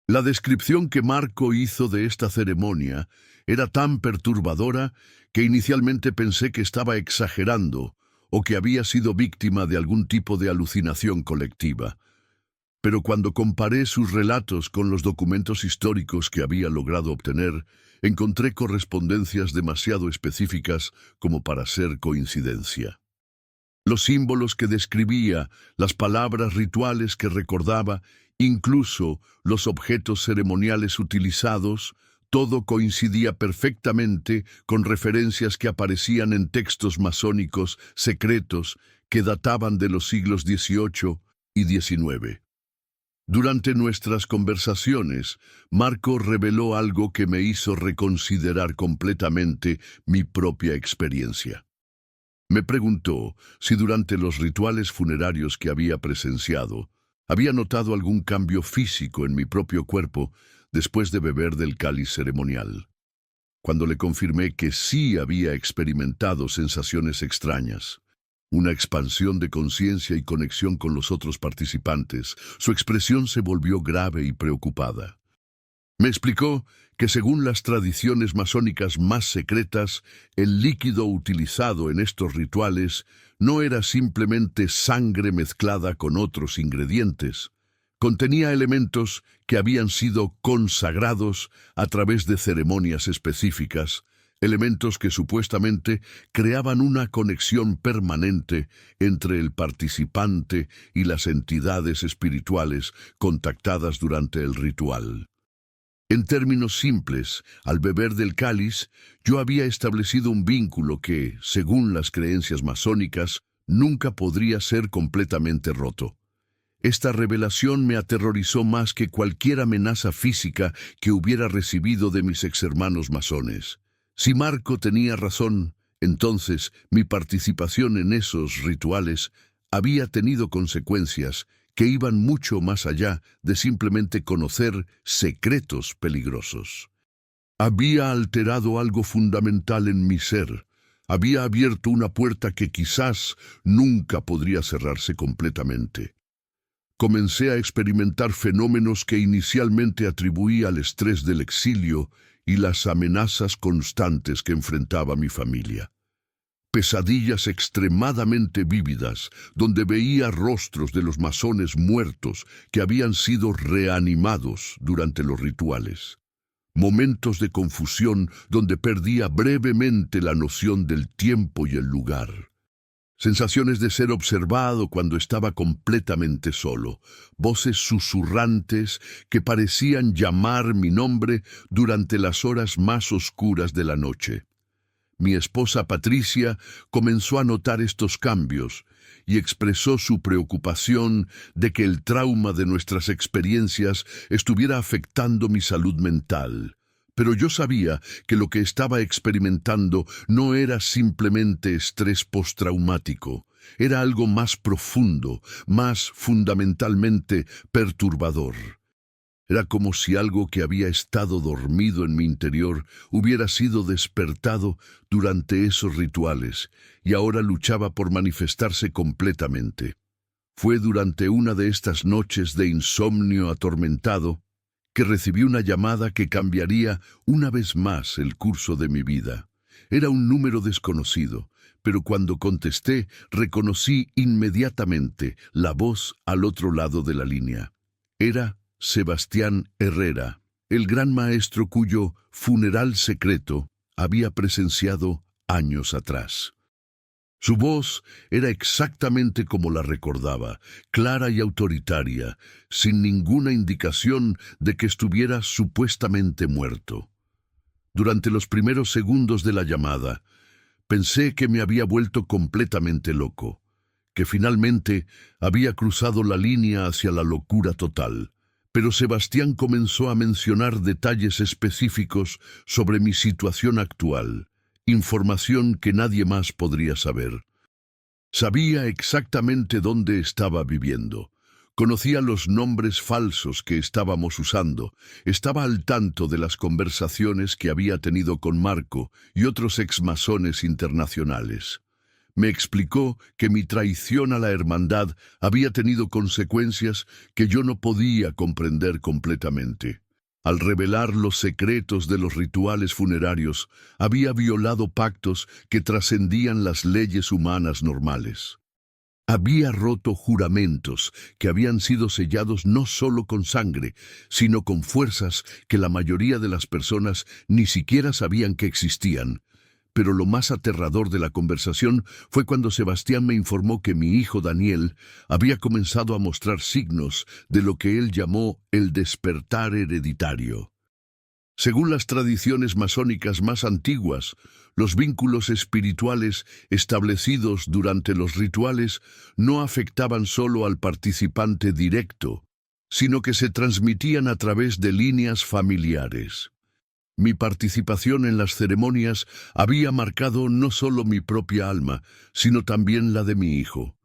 La descripción que Marco hizo de esta ceremonia era tan perturbadora que inicialmente pensé que estaba exagerando o que había sido víctima de algún tipo de alucinación colectiva. Pero cuando comparé sus relatos con los documentos históricos que había logrado obtener, encontré correspondencias demasiado específicas como para ser coincidencia. Los símbolos que describía, las palabras rituales que recordaba, incluso los objetos ceremoniales utilizados, todo coincidía perfectamente con referencias que aparecían en textos masónicos secretos que databan de los siglos XVIII y XIX. Durante nuestras conversaciones, Marco reveló algo que me hizo reconsiderar completamente mi propia experiencia. Me preguntó si durante los rituales funerarios que había presenciado, había notado algún cambio físico en mi propio cuerpo después de beber del cáliz ceremonial. Cuando le confirmé que sí había experimentado sensaciones extrañas, una expansión de conciencia y conexión con los otros participantes, su expresión se volvió grave y preocupada. Me explicó que según las tradiciones masónicas más secretas, el líquido utilizado en estos rituales no era simplemente sangre mezclada con otros ingredientes. Contenía elementos que habían sido consagrados a través de ceremonias específicas, elementos que supuestamente creaban una conexión permanente entre el participante y las entidades espirituales contactadas durante el ritual. En términos simples, al beber del cáliz, yo había establecido un vínculo que, según las creencias masónicas, nunca podría ser completamente roto. Esta revelación me aterrorizó más que cualquier amenaza física que hubiera recibido de mis exhermanos masones. Si Marco tenía razón, entonces mi participación en esos rituales había tenido consecuencias que iban mucho más allá de simplemente conocer secretos peligrosos. Había alterado algo fundamental en mi ser. Había abierto una puerta que quizás nunca podría cerrarse completamente. Comencé a experimentar fenómenos que inicialmente atribuí al estrés del exilio y las amenazas constantes que enfrentaba mi familia. Pesadillas extremadamente vívidas, donde veía rostros de los masones muertos que habían sido reanimados durante los rituales. Momentos de confusión donde perdía brevemente la noción del tiempo y el lugar. Sensaciones de ser observado cuando estaba completamente solo. Voces susurrantes que parecían llamar mi nombre durante las horas más oscuras de la noche. Mi esposa Patricia comenzó a notar estos cambios y expresó su preocupación de que el trauma de nuestras experiencias estuviera afectando mi salud mental. Pero yo sabía que lo que estaba experimentando no era simplemente estrés postraumático, era algo más profundo, más fundamentalmente perturbador. Era como si algo que había estado dormido en mi interior hubiera sido despertado durante esos rituales y ahora luchaba por manifestarse completamente. Fue durante una de estas noches de insomnio atormentado que recibí una llamada que cambiaría una vez más el curso de mi vida. Era un número desconocido, pero cuando contesté, reconocí inmediatamente la voz al otro lado de la línea. Era Sebastián Herrera, el gran maestro cuyo funeral secreto había presenciado años atrás. Su voz era exactamente como la recordaba, clara y autoritaria, sin ninguna indicación de que estuviera supuestamente muerto. Durante los primeros segundos de la llamada, pensé que me había vuelto completamente loco, que finalmente había cruzado la línea hacia la locura total. Pero Sebastián comenzó a mencionar detalles específicos sobre mi situación actual, información que nadie más podría saber. Sabía exactamente dónde estaba viviendo. Conocía los nombres falsos que estábamos usando. Estaba al tanto de las conversaciones que había tenido con Marco y otros exmasones internacionales. Me explicó que mi traición a la hermandad había tenido consecuencias que yo no podía comprender completamente. Al revelar los secretos de los rituales funerarios, había violado pactos que trascendían las leyes humanas normales. Había roto juramentos que habían sido sellados no solo con sangre, sino con fuerzas que la mayoría de las personas ni siquiera sabían que existían. Pero lo más aterrador de la conversación fue cuando Sebastián me informó que mi hijo Daniel había comenzado a mostrar signos de lo que él llamó el despertar hereditario. Según las tradiciones masónicas más antiguas, los vínculos espirituales establecidos durante los rituales no afectaban solo al participante directo, sino que se transmitían a través de líneas familiares. Mi participación en las ceremonias había marcado no solo mi propia alma, sino también la de mi hijo.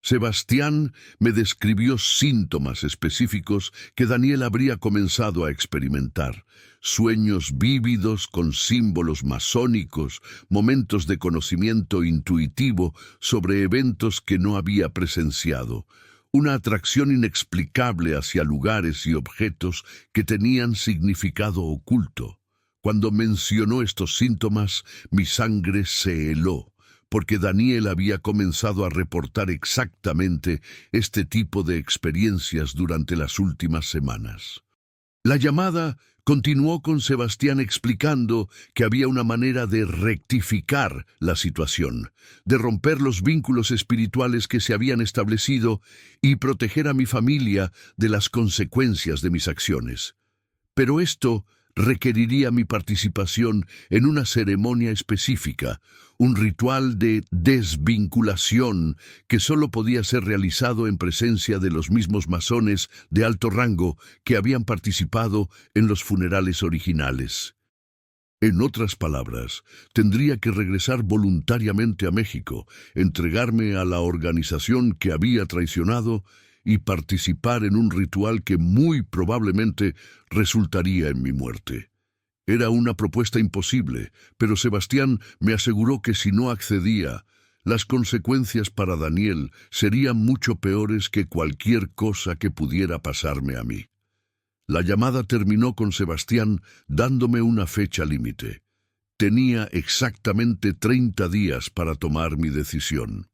Sebastián me describió síntomas específicos que Daniel habría comenzado a experimentar. Sueños vívidos con símbolos masónicos, momentos de conocimiento intuitivo sobre eventos que no había presenciado. Una atracción inexplicable hacia lugares y objetos que tenían significado oculto. Cuando mencionó estos síntomas, mi sangre se heló, porque Daniel había comenzado a reportar exactamente este tipo de experiencias durante las últimas semanas. La llamada continuó con Sebastián explicando que había una manera de rectificar la situación, de romper los vínculos espirituales que se habían establecido y proteger a mi familia de las consecuencias de mis acciones. Pero esto requeriría mi participación en una ceremonia específica, un ritual de desvinculación que solo podía ser realizado en presencia de los mismos masones de alto rango que habían participado en los funerales originales. En otras palabras, tendría que regresar voluntariamente a México, entregarme a la organización que había traicionado y participar en un ritual que muy probablemente resultaría en mi muerte. Era una propuesta imposible, pero Sebastián me aseguró que si no accedía, las consecuencias para Daniel serían mucho peores que cualquier cosa que pudiera pasarme a mí. La llamada terminó con Sebastián dándome una fecha límite. Tenía exactamente 30 días para tomar mi decisión.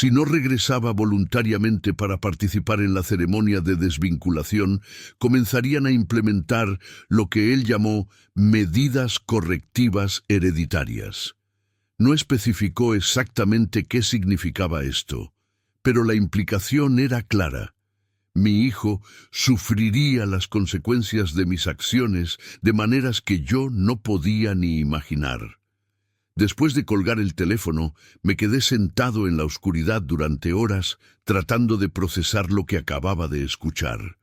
Si no regresaba voluntariamente para participar en la ceremonia de desvinculación, comenzarían a implementar lo que él llamó medidas correctivas hereditarias. No especificó exactamente qué significaba esto, pero la implicación era clara. Mi hijo sufriría las consecuencias de mis acciones de maneras que yo no podía ni imaginar. Después de colgar el teléfono, me quedé sentado en la oscuridad durante horas, tratando de procesar lo que acababa de escuchar.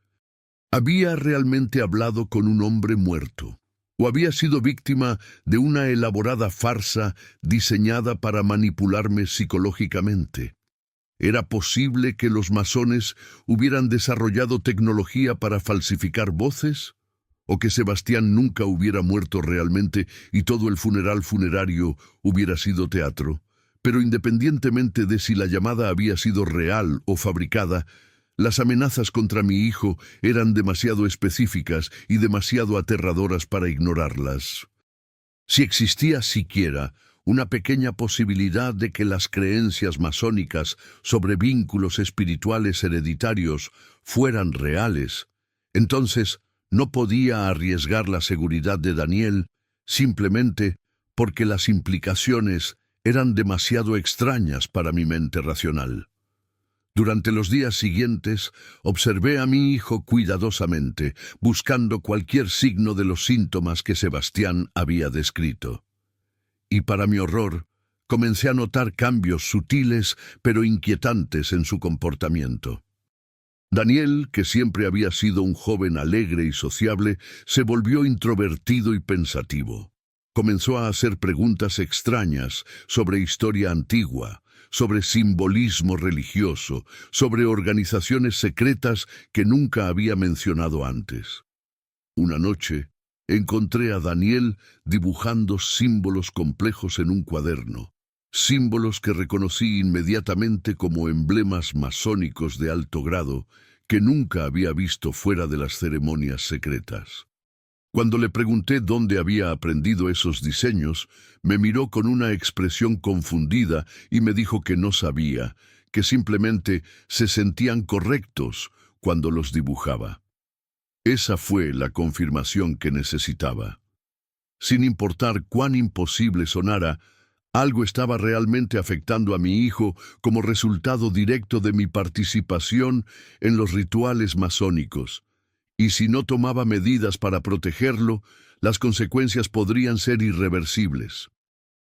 ¿Había realmente hablado con un hombre muerto? ¿O había sido víctima de una elaborada farsa diseñada para manipularme psicológicamente? ¿Era posible que los masones hubieran desarrollado tecnología para falsificar voces? ¿O que Sebastián nunca hubiera muerto realmente y todo el funeral funerario hubiera sido teatro? Pero independientemente de si la llamada había sido real o fabricada, las amenazas contra mi hijo eran demasiado específicas y demasiado aterradoras para ignorarlas. Si existía siquiera una pequeña posibilidad de que las creencias masónicas sobre vínculos espirituales hereditarios fueran reales, entonces no podía arriesgar la seguridad de Daniel simplemente porque las implicaciones eran demasiado extrañas para mi mente racional. Durante los días siguientes, observé a mi hijo cuidadosamente, buscando cualquier signo de los síntomas que Sebastián había descrito. Y para mi horror, comencé a notar cambios sutiles pero inquietantes en su comportamiento. Daniel, que siempre había sido un joven alegre y sociable, se volvió introvertido y pensativo. Comenzó a hacer preguntas extrañas sobre historia antigua, sobre simbolismo religioso, sobre organizaciones secretas que nunca había mencionado antes. Una noche, encontré a Daniel dibujando símbolos complejos en un cuaderno, símbolos que reconocí inmediatamente como emblemas masónicos de alto grado que nunca había visto fuera de las ceremonias secretas. Cuando le pregunté dónde había aprendido esos diseños, me miró con una expresión confundida y me dijo que no sabía, que simplemente se sentían correctos cuando los dibujaba. Esa fue la confirmación que necesitaba. Sin importar cuán imposible sonara, algo estaba realmente afectando a mi hijo como resultado directo de mi participación en los rituales masónicos. Y si no tomaba medidas para protegerlo, las consecuencias podrían ser irreversibles.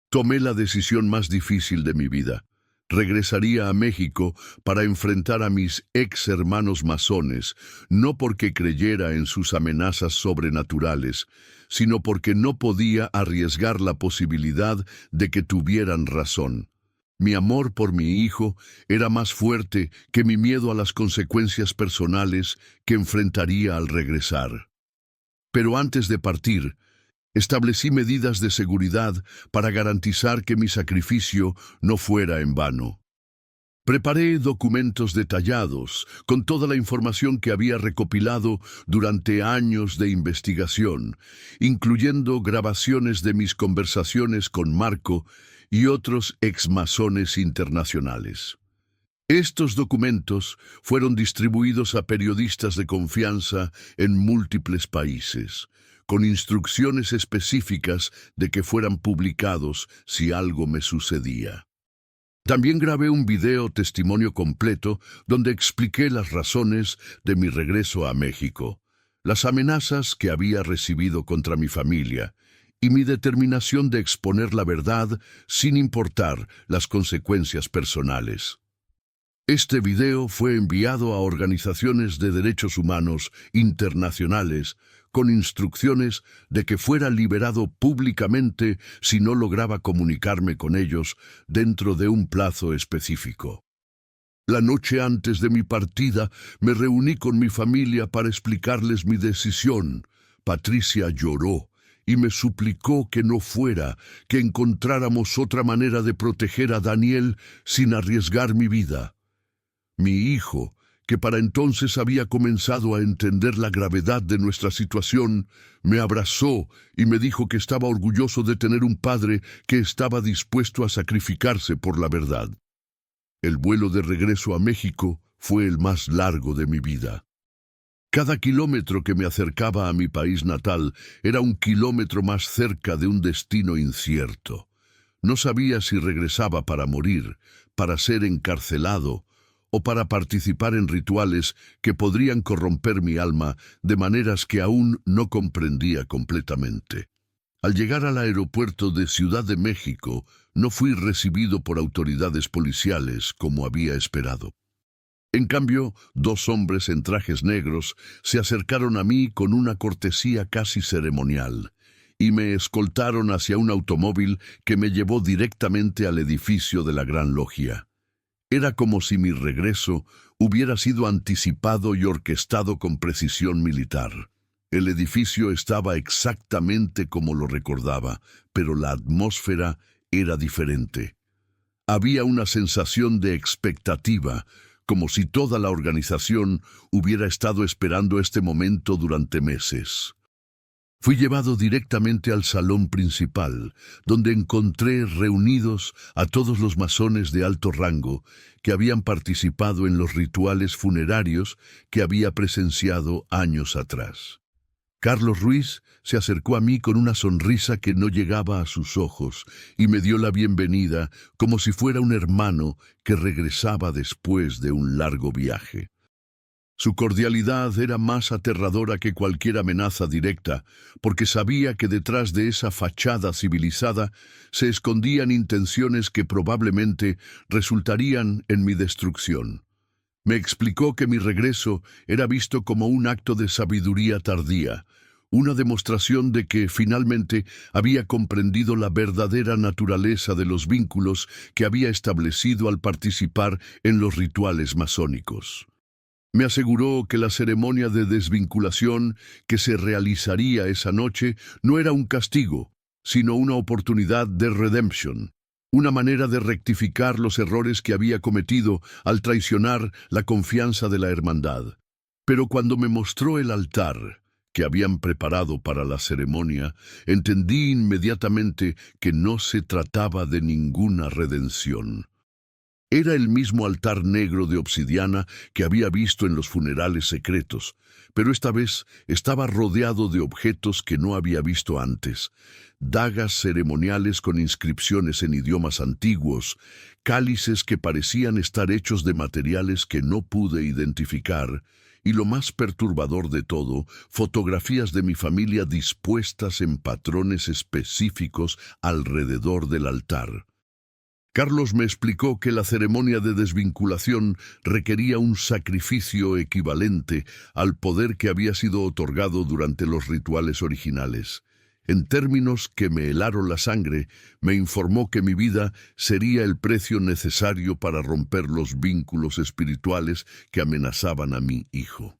Tomé la decisión más difícil de mi vida. Regresaría a México para enfrentar a mis ex hermanos masones, no porque creyera en sus amenazas sobrenaturales, sino porque no podía arriesgar la posibilidad de que tuvieran razón. Mi amor por mi hijo era más fuerte que mi miedo a las consecuencias personales que enfrentaría al regresar. Pero antes de partir, establecí medidas de seguridad para garantizar que mi sacrificio no fuera en vano. Preparé documentos detallados con toda la información que había recopilado durante años de investigación, incluyendo grabaciones de mis conversaciones con Marco y otros exmasones internacionales. Estos documentos fueron distribuidos a periodistas de confianza en múltiples países, con instrucciones específicas de que fueran publicados si algo me sucedía. También grabé un video testimonio completo donde expliqué las razones de mi regreso a México, las amenazas que había recibido contra mi familia y mi determinación de exponer la verdad sin importar las consecuencias personales. Este video fue enviado a organizaciones de derechos humanos internacionales con instrucciones de que fuera liberado públicamente si no lograba comunicarme con ellos dentro de un plazo específico. La noche antes de mi partida me reuní con mi familia para explicarles mi decisión. Patricia lloró y me suplicó que no fuera, que encontráramos otra manera de proteger a Daniel sin arriesgar mi vida. Mi hijo, que para entonces había comenzado a entender la gravedad de nuestra situación, me abrazó y me dijo que estaba orgulloso de tener un padre que estaba dispuesto a sacrificarse por la verdad. El vuelo de regreso a México fue el más largo de mi vida. Cada kilómetro que me acercaba a mi país natal era un kilómetro más cerca de un destino incierto. No sabía si regresaba para morir, para ser encarcelado, o para participar en rituales que podrían corromper mi alma de maneras que aún no comprendía completamente. Al llegar al aeropuerto de Ciudad de México, no fui recibido por autoridades policiales como había esperado. En cambio, dos hombres en trajes negros se acercaron a mí con una cortesía casi ceremonial y me escoltaron hacia un automóvil que me llevó directamente al edificio de la Gran Logia. Era como si mi regreso hubiera sido anticipado y orquestado con precisión militar. El edificio estaba exactamente como lo recordaba, pero la atmósfera era diferente. Había una sensación de expectativa, como si toda la organización hubiera estado esperando este momento durante meses. Fui llevado directamente al salón principal, donde encontré reunidos a todos los masones de alto rango que habían participado en los rituales funerarios que había presenciado años atrás. Carlos Ruiz se acercó a mí con una sonrisa que no llegaba a sus ojos y me dio la bienvenida como si fuera un hermano que regresaba después de un largo viaje. Su cordialidad era más aterradora que cualquier amenaza directa, porque sabía que detrás de esa fachada civilizada se escondían intenciones que probablemente resultarían en mi destrucción. Me explicó que mi regreso era visto como un acto de sabiduría tardía, una demostración de que finalmente había comprendido la verdadera naturaleza de los vínculos que había establecido al participar en los rituales masónicos. Me aseguró que la ceremonia de desvinculación que se realizaría esa noche no era un castigo, sino una oportunidad de redemption, una manera de rectificar los errores que había cometido al traicionar la confianza de la hermandad. Pero cuando me mostró el altar que habían preparado para la ceremonia, entendí inmediatamente que no se trataba de ninguna redención. Era el mismo altar negro de obsidiana que había visto en los funerales secretos, pero esta vez estaba rodeado de objetos que no había visto antes: dagas ceremoniales con inscripciones en idiomas antiguos, cálices que parecían estar hechos de materiales que no pude identificar, y lo más perturbador de todo, fotografías de mi familia dispuestas en patrones específicos alrededor del altar. Carlos me explicó que la ceremonia de desvinculación requería un sacrificio equivalente al poder que había sido otorgado durante los rituales originales. En términos que me helaron la sangre, me informó que mi vida sería el precio necesario para romper los vínculos espirituales que amenazaban a mi hijo.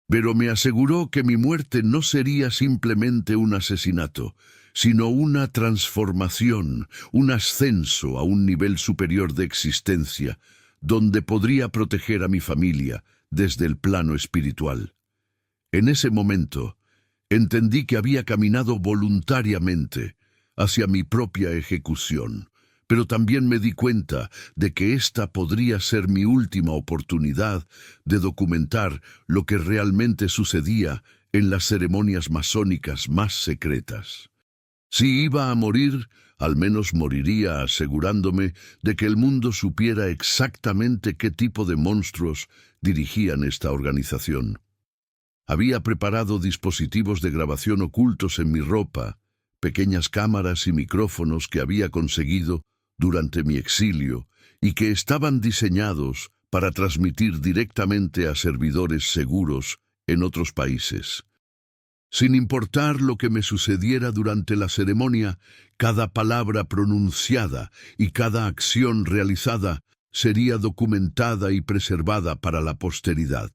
Pero me aseguró que mi muerte no sería simplemente un asesinato, sino una transformación, un ascenso a un nivel superior de existencia, donde podría proteger a mi familia desde el plano espiritual. En ese momento, entendí que había caminado voluntariamente hacia mi propia ejecución, pero también me di cuenta de que esta podría ser mi última oportunidad de documentar lo que realmente sucedía en las ceremonias masónicas más secretas. Si iba a morir, al menos moriría asegurándome de que el mundo supiera exactamente qué tipo de monstruos dirigían esta organización. Había preparado dispositivos de grabación ocultos en mi ropa, pequeñas cámaras y micrófonos que había conseguido durante mi exilio y que estaban diseñados para transmitir directamente a servidores seguros en otros países. Sin importar lo que me sucediera durante la ceremonia, cada palabra pronunciada y cada acción realizada sería documentada y preservada para la posteridad.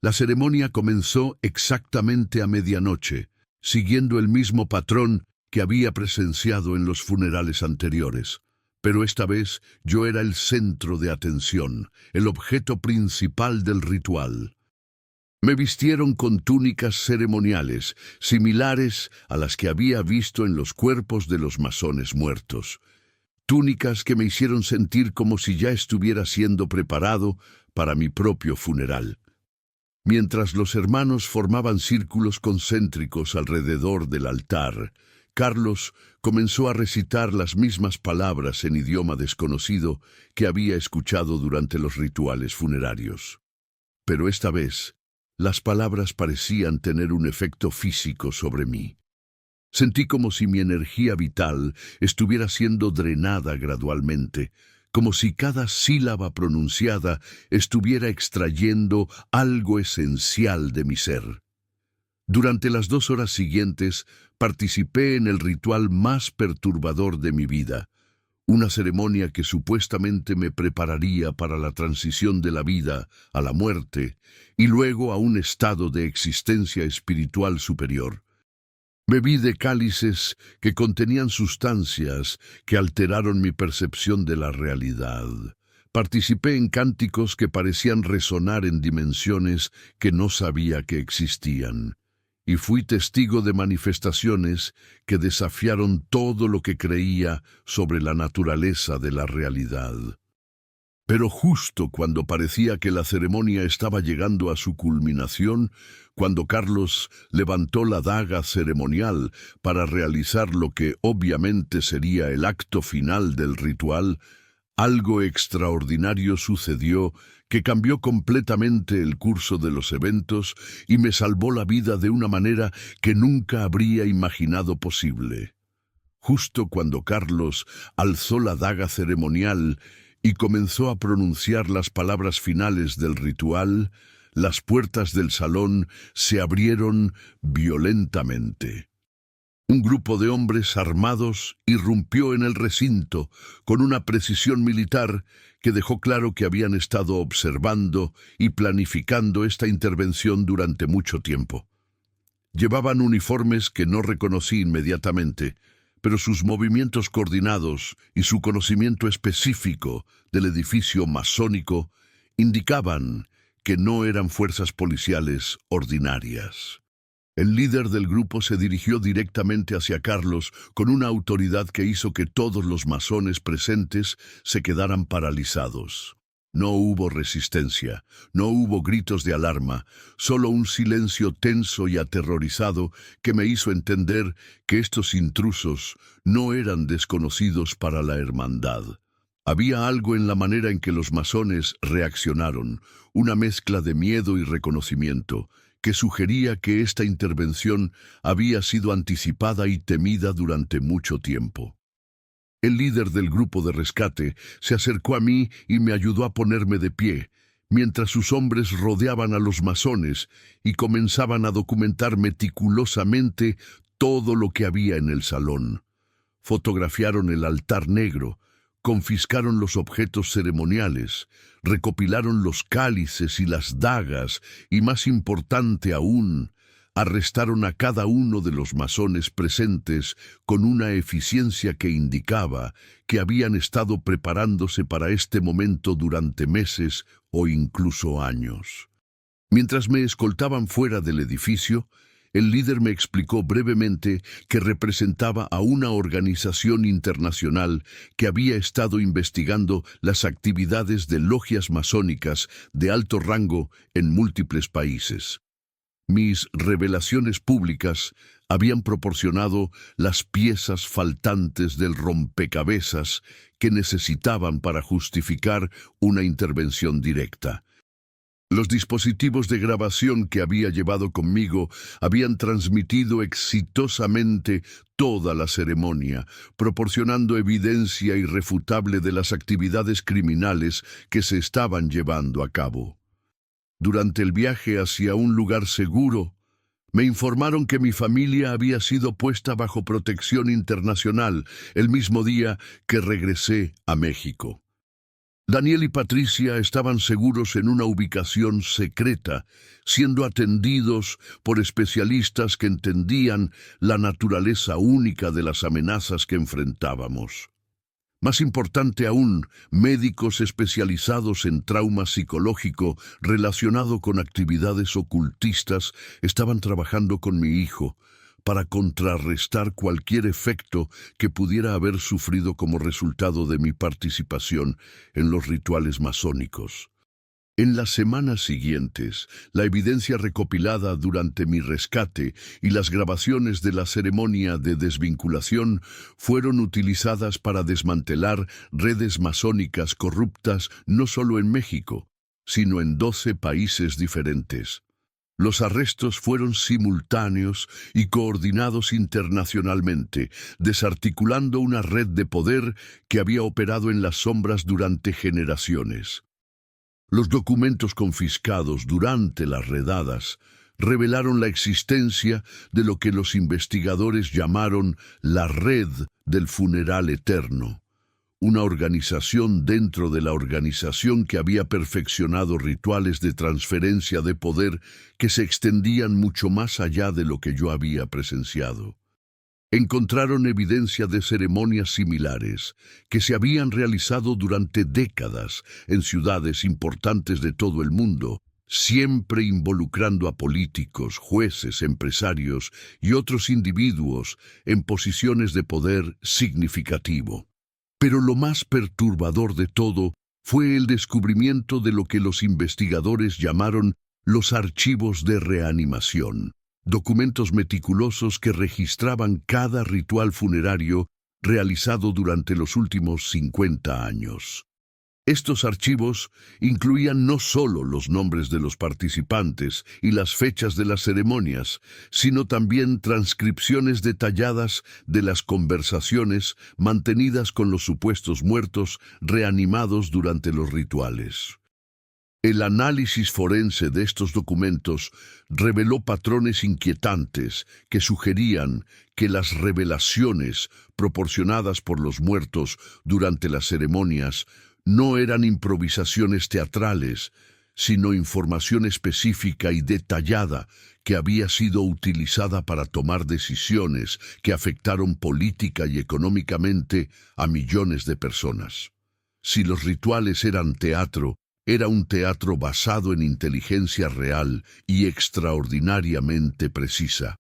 La ceremonia comenzó exactamente a medianoche, siguiendo el mismo patrón que había presenciado en los funerales anteriores. Pero esta vez yo era el centro de atención, el objeto principal del ritual. Me vistieron con túnicas ceremoniales, similares a las que había visto en los cuerpos de los masones muertos. Túnicas que me hicieron sentir como si ya estuviera siendo preparado para mi propio funeral. Mientras los hermanos formaban círculos concéntricos alrededor del altar, Carlos comenzó a recitar las mismas palabras en idioma desconocido que había escuchado durante los rituales funerarios. Pero esta vez, las palabras parecían tener un efecto físico sobre mí. Sentí como si mi energía vital estuviera siendo drenada gradualmente, como si cada sílaba pronunciada estuviera extrayendo algo esencial de mi ser. Durante las 2 horas siguientes, participé en el ritual más perturbador de mi vida, una ceremonia que supuestamente me prepararía para la transición de la vida a la muerte y luego a un estado de existencia espiritual superior. Bebí de cálices que contenían sustancias que alteraron mi percepción de la realidad. Participé en cánticos que parecían resonar en dimensiones que no sabía que existían. y fui testigo de manifestaciones que desafiaron todo lo que creía sobre la naturaleza de la realidad. Pero justo cuando parecía que la ceremonia estaba llegando a su culminación, cuando Carlos levantó la daga ceremonial para realizar lo que obviamente sería el acto final del ritual, algo extraordinario sucedió que cambió completamente el curso de los eventos y me salvó la vida de una manera que nunca habría imaginado posible. Justo cuando Carlos alzó la daga ceremonial y comenzó a pronunciar las palabras finales del ritual, las puertas del salón se abrieron violentamente. Un grupo de hombres armados irrumpió en el recinto con una precisión militar que dejó claro que habían estado observando y planificando esta intervención durante mucho tiempo. Llevaban uniformes que no reconocí inmediatamente, pero sus movimientos coordinados y su conocimiento específico del edificio masónico indicaban que no eran fuerzas policiales ordinarias. El líder del grupo se dirigió directamente hacia Carlos con una autoridad que hizo que todos los masones presentes se quedaran paralizados. No hubo resistencia, no hubo gritos de alarma, solo un silencio tenso y aterrorizado que me hizo entender que estos intrusos no eran desconocidos para la hermandad. Había algo en la manera en que los masones reaccionaron, una mezcla de miedo y reconocimiento, que sugería que esta intervención había sido anticipada y temida durante mucho tiempo. El líder del grupo de rescate se acercó a mí y me ayudó a ponerme de pie, mientras sus hombres rodeaban a los masones y comenzaban a documentar meticulosamente todo lo que había en el salón. Fotografiaron el altar negro, confiscaron los objetos ceremoniales, recopilaron los cálices y las dagas y, más importante aún, arrestaron a cada uno de los masones presentes con una eficiencia que indicaba que habían estado preparándose para este momento durante meses o incluso años. Mientras me escoltaban fuera del edificio, el líder me explicó brevemente que representaba a una organización internacional que había estado investigando las actividades de logias masónicas de alto rango en múltiples países. Mis revelaciones públicas habían proporcionado las piezas faltantes del rompecabezas que necesitaban para justificar una intervención directa. Los dispositivos de grabación que había llevado conmigo habían transmitido exitosamente toda la ceremonia, proporcionando evidencia irrefutable de las actividades criminales que se estaban llevando a cabo. Durante el viaje hacia un lugar seguro, me informaron que mi familia había sido puesta bajo protección internacional el mismo día que regresé a México. Daniel y Patricia estaban seguros en una ubicación secreta, siendo atendidos por especialistas que entendían la naturaleza única de las amenazas que enfrentábamos. Más importante aún, médicos especializados en trauma psicológico relacionado con actividades ocultistas estaban trabajando con mi hijo para contrarrestar cualquier efecto que pudiera haber sufrido como resultado de mi participación en los rituales masónicos. En las semanas siguientes, la evidencia recopilada durante mi rescate y las grabaciones de la ceremonia de desvinculación fueron utilizadas para desmantelar redes masónicas corruptas no solo en México, sino en 12 países diferentes. Los arrestos fueron simultáneos y coordinados internacionalmente, desarticulando una red de poder que había operado en las sombras durante generaciones. Los documentos confiscados durante las redadas revelaron la existencia de lo que los investigadores llamaron la Red del Funeral Eterno, una organización dentro de la organización que había perfeccionado rituales de transferencia de poder que se extendían mucho más allá de lo que yo había presenciado. Encontraron evidencia de ceremonias similares que se habían realizado durante décadas en ciudades importantes de todo el mundo, siempre involucrando a políticos, jueces, empresarios y otros individuos en posiciones de poder significativo. Pero lo más perturbador de todo fue el descubrimiento de lo que los investigadores llamaron los archivos de reanimación, documentos meticulosos que registraban cada ritual funerario realizado durante los últimos 50 años. Estos archivos incluían no solo los nombres de los participantes y las fechas de las ceremonias, sino también transcripciones detalladas de las conversaciones mantenidas con los supuestos muertos reanimados durante los rituales. El análisis forense de estos documentos reveló patrones inquietantes que sugerían que las revelaciones proporcionadas por los muertos durante las ceremonias no eran improvisaciones teatrales, sino información específica y detallada que había sido utilizada para tomar decisiones que afectaron política y económicamente a millones de personas. Si los rituales eran teatro, era un teatro basado en inteligencia real y extraordinariamente precisa.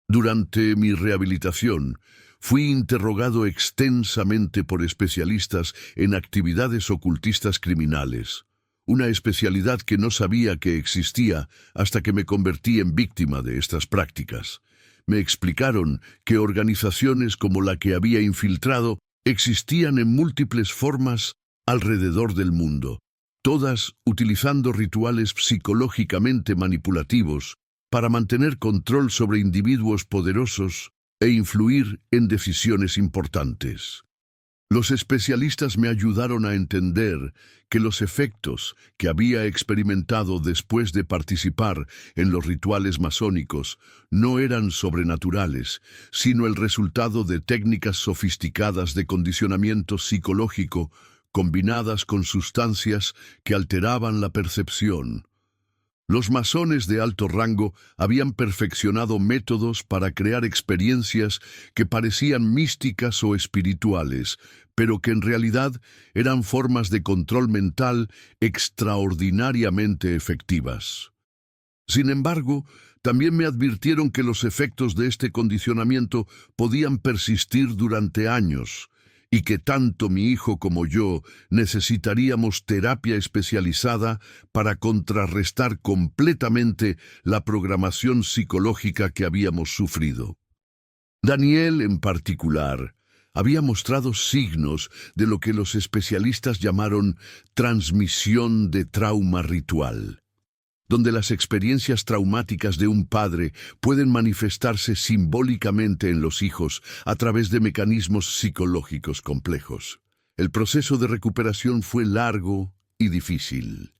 Durante mi rehabilitación, fui interrogado extensamente por especialistas en actividades ocultistas criminales, una especialidad que no sabía que existía hasta que me convertí en víctima de estas prácticas. Me explicaron que organizaciones como la que había infiltrado existían en múltiples formas alrededor del mundo, todas utilizando rituales psicológicamente manipulativos para mantener control sobre individuos poderosos e influir en decisiones importantes. Los especialistas me ayudaron a entender que los efectos que había experimentado después de participar en los rituales masónicos no eran sobrenaturales, sino el resultado de técnicas sofisticadas de condicionamiento psicológico combinadas con sustancias que alteraban la percepción. Los masones de alto rango habían perfeccionado métodos para crear experiencias que parecían místicas o espirituales, pero que en realidad eran formas de control mental extraordinariamente efectivas. Sin embargo, también me advirtieron que los efectos de este condicionamiento podían persistir durante años, y que tanto mi hijo como yo necesitaríamos terapia especializada para contrarrestar completamente la programación psicológica que habíamos sufrido. Daniel, en particular, había mostrado signos de lo que los especialistas llamaron transmisión de trauma ritual, donde las experiencias traumáticas de un padre pueden manifestarse simbólicamente en los hijos a través de mecanismos psicológicos complejos. El proceso de recuperación fue largo y difícil.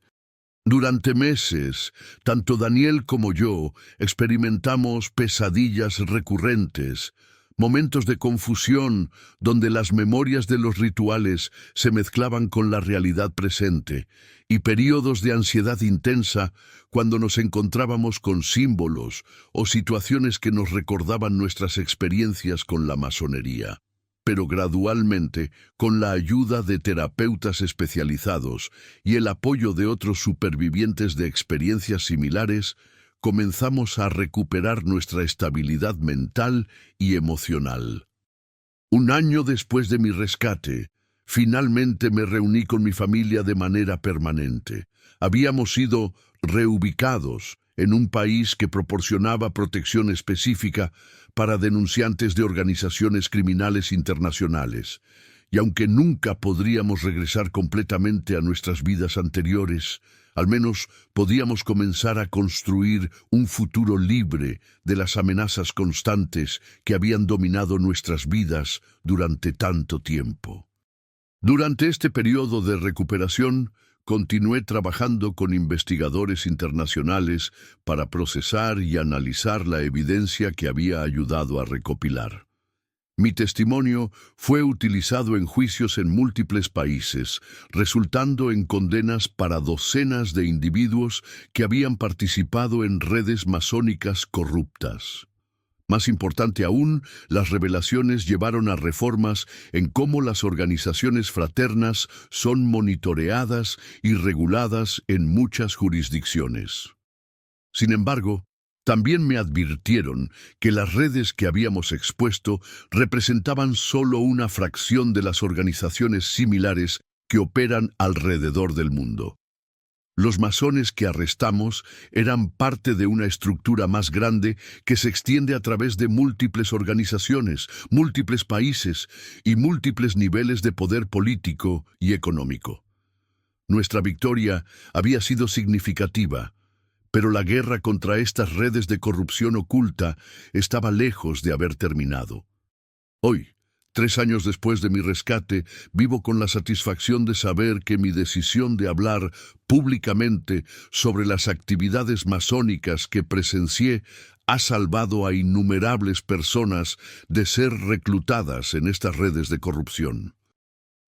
Durante meses, tanto Daniel como yo experimentamos pesadillas recurrentes, momentos de confusión donde las memorias de los rituales se mezclaban con la realidad presente, y períodos de ansiedad intensa cuando nos encontrábamos con símbolos o situaciones que nos recordaban nuestras experiencias con la masonería. Pero gradualmente, con la ayuda de terapeutas especializados y el apoyo de otros supervivientes de experiencias similares, comenzamos a recuperar nuestra estabilidad mental y emocional. Un año después de mi rescate, finalmente me reuní con mi familia de manera permanente. Habíamos sido reubicados en un país que proporcionaba protección específica para denunciantes de organizaciones criminales internacionales. Y aunque nunca podríamos regresar completamente a nuestras vidas anteriores, al menos podíamos comenzar a construir un futuro libre de las amenazas constantes que habían dominado nuestras vidas durante tanto tiempo. Durante este periodo de recuperación, continué trabajando con investigadores internacionales para procesar y analizar la evidencia que había ayudado a recopilar. Mi testimonio fue utilizado en juicios en múltiples países, resultando en condenas para docenas de individuos que habían participado en redes masónicas corruptas. Más importante aún, las revelaciones llevaron a reformas en cómo las organizaciones fraternas son monitoreadas y reguladas en muchas jurisdicciones. Sin embargo, también me advirtieron que las redes que habíamos expuesto representaban solo una fracción de las organizaciones similares que operan alrededor del mundo. Los masones que arrestamos eran parte de una estructura más grande que se extiende a través de múltiples organizaciones, múltiples países y múltiples niveles de poder político y económico. Nuestra victoria había sido significativa, pero la guerra contra estas redes de corrupción oculta estaba lejos de haber terminado. Hoy, 3 años después de mi rescate, vivo con la satisfacción de saber que mi decisión de hablar públicamente sobre las actividades masónicas que presencié ha salvado a innumerables personas de ser reclutadas en estas redes de corrupción.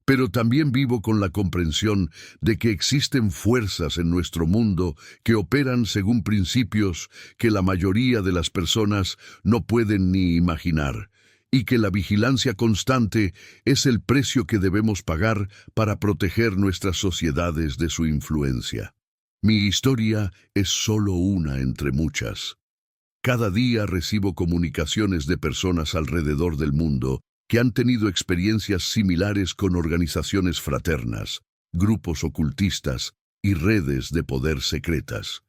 Pero también vivo con la comprensión de que existen fuerzas en nuestro mundo que operan según principios que la mayoría de las personas no pueden ni imaginar, y que la vigilancia constante es el precio que debemos pagar para proteger nuestras sociedades de su influencia. Mi historia es solo una entre muchas. Cada día recibo comunicaciones de personas alrededor del mundo que han tenido experiencias similares con organizaciones fraternas, grupos ocultistas y redes de poder secretas.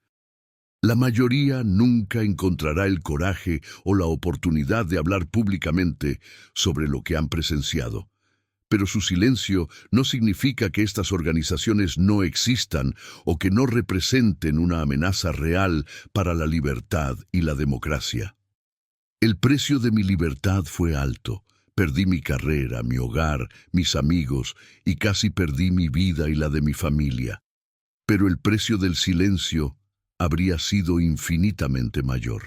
La mayoría nunca encontrará el coraje o la oportunidad de hablar públicamente sobre lo que han presenciado. Pero su silencio no significa que estas organizaciones no existan o que no representen una amenaza real para la libertad y la democracia. El precio de mi libertad fue alto. Perdí mi carrera, mi hogar, mis amigos y casi perdí mi vida y la de mi familia. Pero el precio del silencio habría sido infinitamente mayor.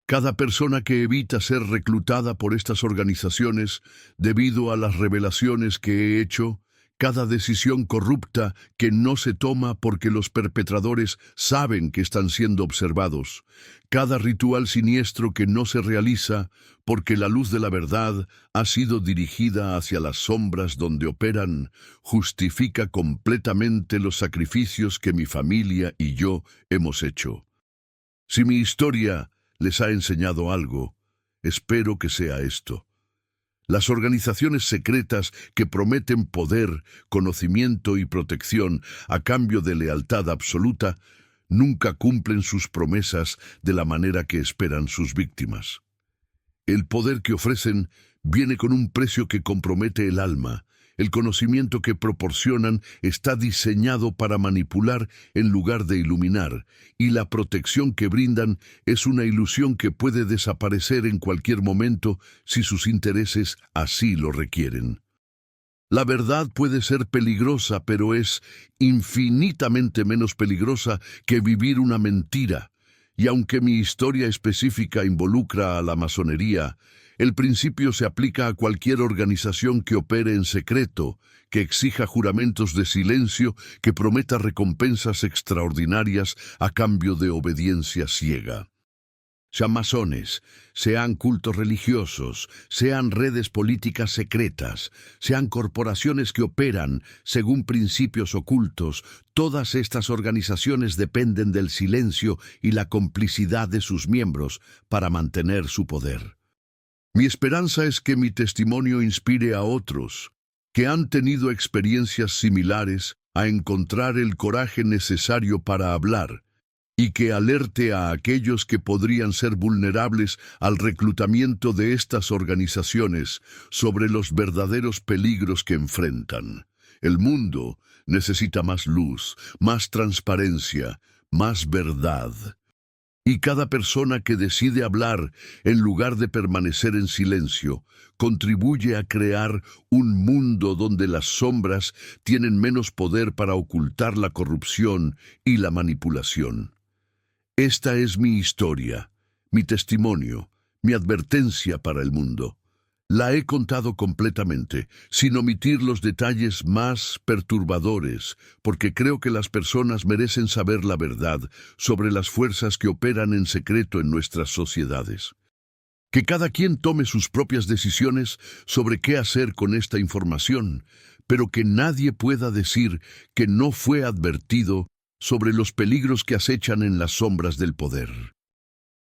Cada persona que evita ser reclutada por estas organizaciones debido a las revelaciones que he hecho, cada decisión corrupta que no se toma porque los perpetradores saben que están siendo observados, cada ritual siniestro que no se realiza porque la luz de la verdad ha sido dirigida hacia las sombras donde operan, justifica completamente los sacrificios que mi familia y yo hemos hecho. Si mi historia les ha enseñado algo, espero que sea esto. Las organizaciones secretas que prometen poder, conocimiento y protección a cambio de lealtad absoluta nunca cumplen sus promesas de la manera que esperan sus víctimas. El poder que ofrecen viene con un precio que compromete el alma. El conocimiento que proporcionan está diseñado para manipular en lugar de iluminar, y la protección que brindan es una ilusión que puede desaparecer en cualquier momento si sus intereses así lo requieren. La verdad puede ser peligrosa, pero es infinitamente menos peligrosa que vivir una mentira. Y aunque mi historia específica involucra a la masonería, el principio se aplica a cualquier organización que opere en secreto, que exija juramentos de silencio, que prometa recompensas extraordinarias a cambio de obediencia ciega. Sean masones, sean cultos religiosos, sean redes políticas secretas, sean corporaciones que operan según principios ocultos, todas estas organizaciones dependen del silencio y la complicidad de sus miembros para mantener su poder. Mi esperanza es que mi testimonio inspire a otros que han tenido experiencias similares a encontrar el coraje necesario para hablar y que alerte a aquellos que podrían ser vulnerables al reclutamiento de estas organizaciones sobre los verdaderos peligros que enfrentan. El mundo necesita más luz, más transparencia, más verdad. Y cada persona que decide hablar en lugar de permanecer en silencio contribuye a crear un mundo donde las sombras tienen menos poder para ocultar la corrupción y la manipulación. Esta es mi historia, mi testimonio, mi advertencia para el mundo. La he contado completamente, sin omitir los detalles más perturbadores, porque creo que las personas merecen saber la verdad sobre las fuerzas que operan en secreto en nuestras sociedades. Que cada quien tome sus propias decisiones sobre qué hacer con esta información, pero que nadie pueda decir que no fue advertido sobre los peligros que acechan en las sombras del poder.